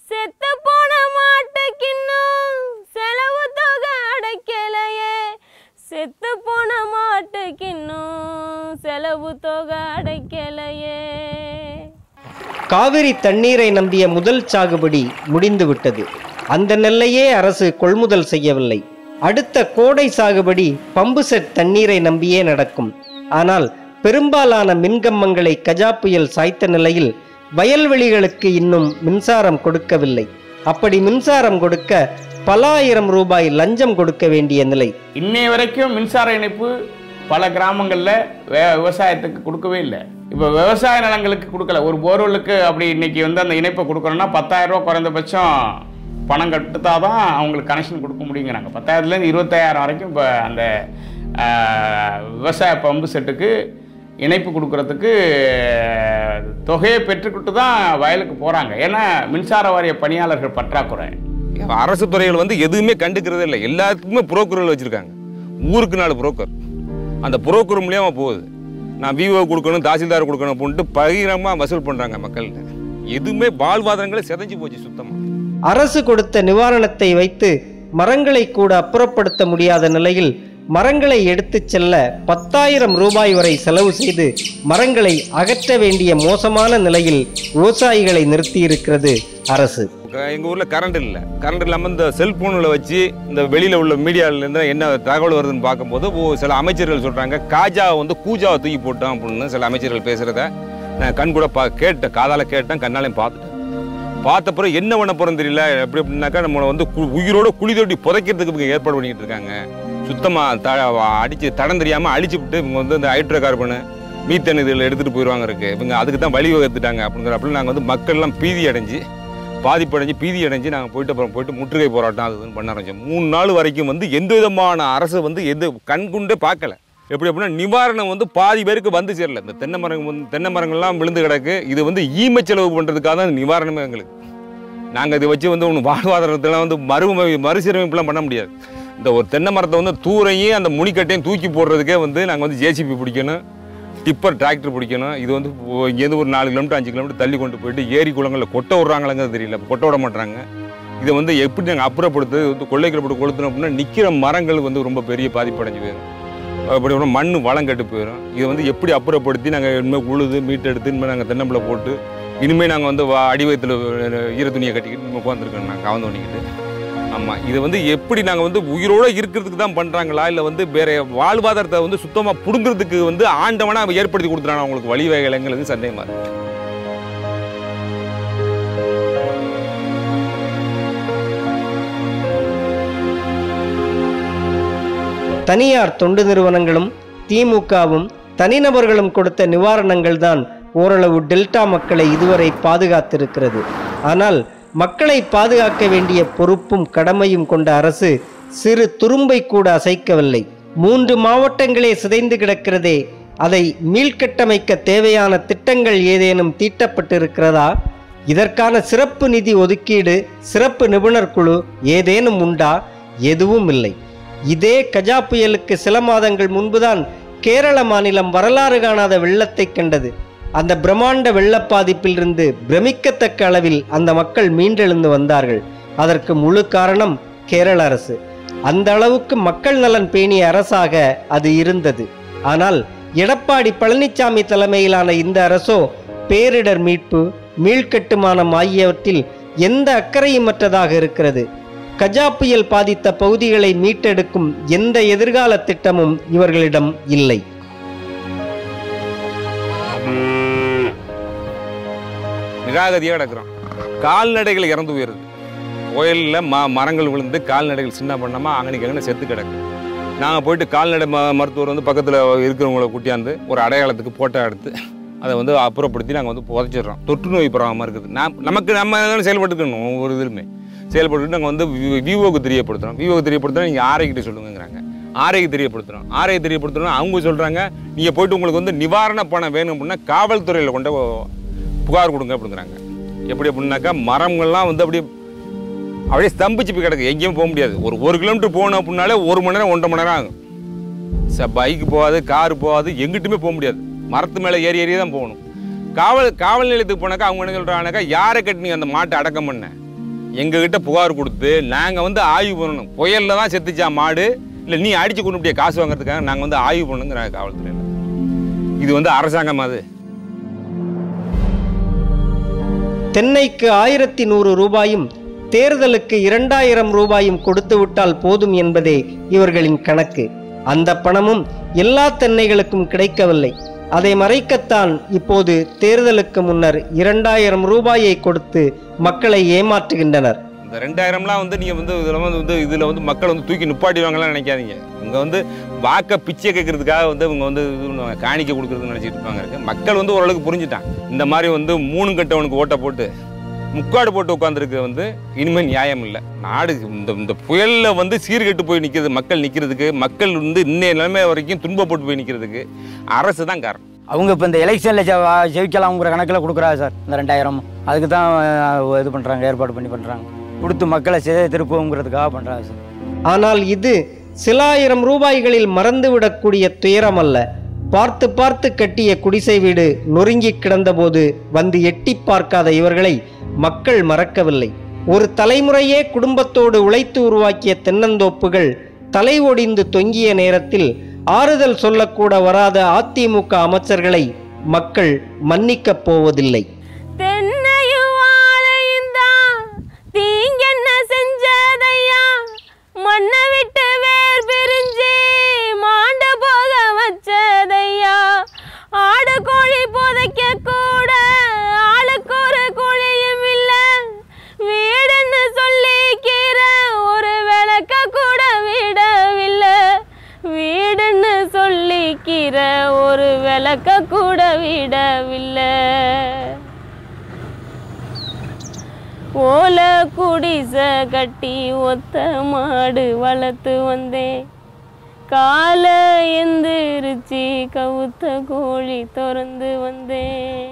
செத்து போன மாட்டுக்கின்னும் செலவு தொகை அடைக்கலையே, செத்து போன மாட்டுக்கின்னும் செலவு தொகை அடைக்கலையே. காவிரி தண்ணீரை நம்பிய முதல் சாகுபடி முடிந்துவிட்டது. அந்த நெல்லையே அரசு கொள்முதல் செய்யவில்லை. அடுத்த கோடை சாகுபடி பம்பு செட் தண்ணீரை நம்பியே நடக்கும். ஆனால் பெரும்பாலான மின்கம்பங்களை கஜா புயல் சாய்த்த நிலையில் வயல்வெளிகளுக்கு இன்னும் மின்சாரம் கொடுக்கவில்லை. அப்படி மின்சாரம் கொடுக்க பல ஆயிரம் ரூபாய் லஞ்சம் கொடுக்க வேண்டிய நிலை. இன்னைய வரைக்கும் மின்சார இணைப்பு பல கிராமங்களில் விவசாயத்துக்கு கொடுக்கவே இல்லை. இப்போ விவசாய நிலங்களுக்கு கொடுக்கல. ஒரு போர்வெலுக்கு அப்படி இன்னைக்கு அந்த இணைப்பை கொடுக்கணும்னா 10,000 ரூபா குறைந்தபட்சம் பணம் கட்டுத்தா தான் அவங்களுக்கு கனெக்ஷன் கொடுக்க முடியுங்கிறாங்க. 10,000லேருந்து 25,000 வரைக்கும் இப்போ அந்த விவசாய பம்பு செட்டுக்கு இணைப்பு கொடுக்கறதுக்கு தொகையை பெற்றுக்கிட்டு தான் வயலுக்கு போகிறாங்க. ஏன்னா மின்சார வாரிய பணியாளர்கள் பற்றாக்குறை. அரசு துறைகள் எதுவுமே கண்டுக்கிறதே இல்லை. எல்லாத்துக்குமே புரோக்கர்கள் வச்சுருக்காங்க. ஊருக்கு 4 புரோக்கர். அந்த புரோக்கர் மூலியமா போகுது. நான் விவோ கொடுக்கணும், தாசில்தார் கொடுக்கணும் அப்படின்ட்டு பகிரமாக வசூல் பண்ணுறாங்க மக்கள். எதுவுமே வாழ்வாதாரங்களே சிதைஞ்சு போச்சு சுத்தமாக. அரசு கொடுத்த நிவாரணத்தை வைத்து மரங்களை கூட அப்புறப்படுத்த முடியாத நிலையில் மரங்களை எடுத்துச் செல்ல 10,000 ரூபாய் வரை செலவு செய்து மரங்களை அகற்ற வேண்டிய மோசமான நிலையில் விவசாயிகளை நிறுத்தியிருக்கிறது அரசு. எங்கள் ஊரில் கரண்ட் இல்லை. கரண்ட் இல்லாமல் இந்த செல்ஃபோனில் வச்சு இந்த வெளியில் உள்ள மீடியாவிலேருந்து என்ன தகவல் வருதுன்னு பார்க்கும்போது சில அமைச்சர்கள் சொல்கிறாங்க காஜாவை கூஜாவை தூக்கி போட்டோம் அப்படின்னு சில அமைச்சர்கள் பேசுகிறத நான் கண் கூட கேட்டேன், காதால் கேட்டேன், கண்ணாலையும் பார்த்துட்டேன். பார்த்த பிறகு என்ன பண்ண போகிறோன்னு தெரியல. எப்படி அப்படின்னாக்கா நம்மளை உயிரோட குழி தோண்டி புதைக்கிறதுக்கு ஏற்பாடு பண்ணிக்கிட்டு இருக்காங்க. சுத்தமாக அடித்து தடம் தெரியாமல் அழிச்சு விட்டு இவங்க இந்த ஹைட்ரோ கார்பனு மீத்தன் இதில் எடுத்துகிட்டு போயிடுவாங்க இருக்குது. இவங்க அதுக்கு தான் வழி வகுத்துட்டாங்க அப்படிங்கிற அப்படி நாங்கள் மக்கள்லாம் பாதிப்படைஞ்சு பீதி அடைஞ்சு நாங்கள் போயிட்டு முற்றுகை போராட்டம் அதுன்னு பண்ண ஆரம்பிச்சோம். 3 நாள் வரைக்கும் எந்த விதமான அரசு எந்த கண்கொண்டே பார்க்கல. எப்படி அப்படின்னா நிவாரணம் பாதி பேருக்கு சேரல. இந்த தென்னை மரங்கள்லாம் விழுந்து கிடக்கு. இது ஈமை செலவு பண்ணுறதுக்காக தான் நிவாரணமே எங்களுக்கு. நாங்கள் இதை வச்சு ஒன்று வாழ்வாதாரத்தில் மறுசீரமைப்புலாம் பண்ண முடியாது. இந்த ஒரு தென்னை மரத்தை தூரையும் அந்த முனிக்கட்டையும் தூக்கி போடுறதுக்கே நாங்கள் ஜேசிபி பிடிக்கணும், டிப்பர் டிராக்டர் பிடிக்கணும். இது இங்கேருந்து ஒரு 4 கிலோமீட்டர் 5 கிலோமீட்டர் தள்ளி கொண்டு போயிட்டு ஏரி குளங்களில் கொட்ட விட்றாங்களங்கிறது தெரியல. கொட்ட விட மாட்டாங்க. இதை எப்படி நாங்கள் அப்புறப்படுத்து கொள்ளைக்கப்பட்டு கொளுத்தணும் அப்படின்னா நிற்கிற மரங்கள் ரொம்ப பெரிய பாதிப்படைஞ்சு போயிடும். அப்படி மண் வளம் கட்டு போயிடும். இதை எப்படி அப்புறப்படுத்தி நாங்கள் இனிமேல் உழுது மீட்டு எடுத்து இனிமேல் நாங்கள் தென்னம்பிள்ளை போட்டு இனிமேல் நாங்கள் வந்து அடி வயிற்றுல ஈர துணியை கட்டிக்கிட்டு உட்காந்துருக்கோம் நாங்கள் கவர்ந்து பண்ணிக்கிட்டு. ஆமாம், இது வந்து எப்படி நாங்கள் வந்து உயிரோடு இருக்கிறதுக்கு தான் பண்ணுறாங்களா, இல்லை வந்து வேறு வாழ்வாதாரத்தை வந்து சுத்தமாக பிடுங்கிறதுக்கு வந்து ஆண்டவனாக ஏற்படுத்தி கொடுத்துறாங்க அவங்களுக்கு வழி வகைகளுங்கிறது சந்தேகமாக இருக்குது. தனியார் தொண்டு நிறுவனங்களும் திமுகவும் தனிநபர்களும் கொடுத்த நிவாரணங்கள் தான் ஓரளவு டெல்டா மக்களை இதுவரை பாதுகாத்திருக்கிறது. ஆனால் மக்களை பாதுகாக்க வேண்டிய பொறுப்பும் கடமையும் கொண்ட அரசு சிறு துரும்பை கூட அசைக்கவில்லை. 3 மாவட்டங்களே சிதைந்து கிடக்கிறதே, அதை மீள்கட்டமைக்க தேவையான திட்டங்கள் ஏதேனும் தீட்டப்பட்டிருக்கிறதா? இதற்கான சிறப்பு நிதி ஒதுக்கீடு, சிறப்பு நிபுணர் குழு ஏதேனும் உண்டா? எதுவும் இல்லை. இதே கஜா புயலுக்கு சில மாதங்கள் முன்புதான் கேரள மாநிலம் வரலாறு காணாத வெள்ளத்தை கண்டது. அந்த பிரம்மாண்ட வெள்ள பாதிப்பிலிருந்து பிரமிக்கத்தக்க அளவில் அந்த மக்கள் மீண்டெழுந்து வந்தார்கள். அதற்கு முழு காரணம் கேரள அரசு. அந்த அளவுக்கு மக்கள் நலன் பேணிய அரசாக அது இருந்தது. ஆனால் எடப்பாடி பழனிசாமி தலைமையிலான இந்த அரசோ பேரிடர் மீட்பு, மீள்கட்டுமானம் ஆகியவற்றில் எந்த அக்கறையுமற்றதாக இருக்கிறது. கஜா புயல் பாதித்த பகுதிகளை மீட்டெடுக்கும் எந்த எதிர்கால திட்டமும் இவர்களிடம் இல்லை. நிராகதியாக கிடக்கிறோம். கால்நடைகள் இறந்து போயிடுது. கோயிலில் மரங்கள் விழுந்து கால்நடைகள் சின்ன பண்ணாமல் அங்கனிக்கு செத்து கிடக்கு. நாங்கள் போயிட்டு கால்நடை மருத்துவர் வந்து பக்கத்தில் இருக்கிறவங்கள கூட்டியாந்து ஒரு அடையாளத்துக்கு போட்டோ எடுத்து அதை வந்து அப்புறப்படுத்தி நாங்கள் வந்து புதைச்சிடுறோம். தொற்று நோய் பரவாமல் இருக்குது. நம்ம செயல்பட்டுக்கணும். ஒவ்வொரு இதுலுமே செயல்பட்டு நாங்கள் வந்து விவோக்கு தெரியப்படுத்துகிறோம். விவோக்கு தெரியப்படுத்துகிறோம், நீங்கள் ஆர்ஐக்கிட்ட சொல்லுங்கிறாங்க. ஆர்ஐக்கு தெரியப்படுத்துகிறோம். ஆர்ஐ தெரியப்படுத்துகிறோம். அவங்க சொல்கிறாங்க, நீங்கள் போய்ட்டு உங்களுக்கு வந்து நிவாரண பணம் வேணும் அப்படின்னா காவல்துறையில் கொண்டு புகார் கொடுங்க அப்படிங்கிறாங்க. எப்படி அப்படின்னாக்கா மரங்கள்லாம் வந்து அப்படியே ஸ்தம்பிச்சு போய் கிடக்கு. எங்கேயும் போக முடியாது. ஒரு 1 கிலோமீட்டர் போகணும் அப்படின்னாலே 1 மணி நேரம் 1.5 மணி நேரம் ஆகும். பைக்கு போகாது, காரு போகாது, எங்கிட்டுமே போக முடியாது. மரத்து மேலே ஏறி தான் போகணும். காவல் நிலையத்துக்கு போனாக்கா அவங்க என்ன சொல்கிறாங்கனாக்கா, யாரை கட்டி நீங்கள் அந்த மாட்டை அடக்கம் பண்ண எங்ககிட்ட புகார் கொடுத்து நாங்கள் வந்து ஆய்வு பண்ணணும். புயலில் தான் செத்துச்சா மாடு, இல்லை நீ அடித்து கொண்டு முடிய காசு வாங்குறதுக்காக நாங்கள் வந்து ஆய்வு பண்ணுங்கிறாங்க காவல்துறையில். இது வந்து அரசாங்கம். அது தென்னைக்கு 1100 ரூபாயும் தேர்தலுக்கு 2000 ரூபாயும் கொடுத்து விட்டால் போதும் என்பதே இவர்களின் கணக்கு. அந்த பணமும் எல்லா தென்னைகளுக்கும் கிடைக்கவில்லை. அதை மறைக்கத்தான் இப்போது தேர்தலுக்கு முன்னர் 2000 ரூபாயை கொடுத்து மக்களை ஏமாற்றுகின்றனர். இந்த 2000லாம் வந்து நீங்கள் வந்து இதில் வந்து மக்கள் வந்து தூக்கி நிப்பாட்டிவாங்கலாம் நினைக்காதீங்க. இங்கே வந்து வாக்க பிச்சை கேட்கறதுக்காக வந்து இவங்க வந்து காணிக்க கொடுக்குறதுன்னு நினச்சிட்டு இருப்பாங்க. மக்கள் வந்து ஓரளவுக்கு புரிஞ்சுட்டான். இந்த மாதிரி வந்து 3 கட்டவனுக்கு ஓட்டை போட்டு முக்காடு போட்டு உட்காந்துருக்கு வந்து இனிமேல் நியாயம் இல்லை. நாடு இந்த புயலில் வந்து சீர்கெட்டு போய் நிற்கிறது. மக்கள் நிற்கிறதுக்கு, மக்கள் வந்து இன்னைய நிலைமை வரைக்கும் துன்பப்பட்டு போய் நிற்கிறதுக்கு அரசு தான் காரணம். அவங்க இப்போ இந்த எலெக்ஷனில் ஜெயிக்கலாம்ங்கிற கணக்கில் கொடுக்குறாங்க சார். இந்த 2000 அதுக்கு தான் இது பண்ணுறாங்க, ஏற்பாடு பண்ணுறாங்க. கொடுத்து மக்களை திருப்புங்கிறதுக்காக பண்ணுறாங்க சார். ஆனால் இது சில ஆயிரம் ரூபாய்களில் மறந்துவிடக்கூடிய துயரம் அல்ல. பார்த்து பார்த்து கட்டிய குடிசை வீடு நொறுங்கி கிடந்தபோது வந்து எட்டி பார்க்காத இவர்களை மக்கள் மறக்கவில்லை. ஒரு தலைமுறையே குடும்பத்தோடு உழைத்து உருவாக்கிய தென்னந்தோப்புகள் தலை ஒடிந்து தொங்கிய நேரத்தில் ஆறுதல் சொல்லக்கூட வராத அதிமுக அமைச்சர்களை மக்கள் மன்னிக்கப் போவதில்லை. தீங்கென்ன செஞ்சதையா, மண்ணை விட்டு வேர் பிரிஞ்சு மாண்ட போக வச்சதையா, ஆடு கோழி புதைக்க கூட ஆளுக்கு ஒரு குழியும் இல்ல, வீடுன்னு சொல்லிக்கிற ஒரு விளக்க கூட விடவில்லை, வீடுன்னு சொல்லிக்கிற ஒரு விளக்க கூட விடவில்லை. ஓலை குடிசை கட்டி ஒத்த மாடு வளர்த்து வந்தேன், காலை எந்திரிச்சு கவுத்த கோழி திறந்து வந்தேன்.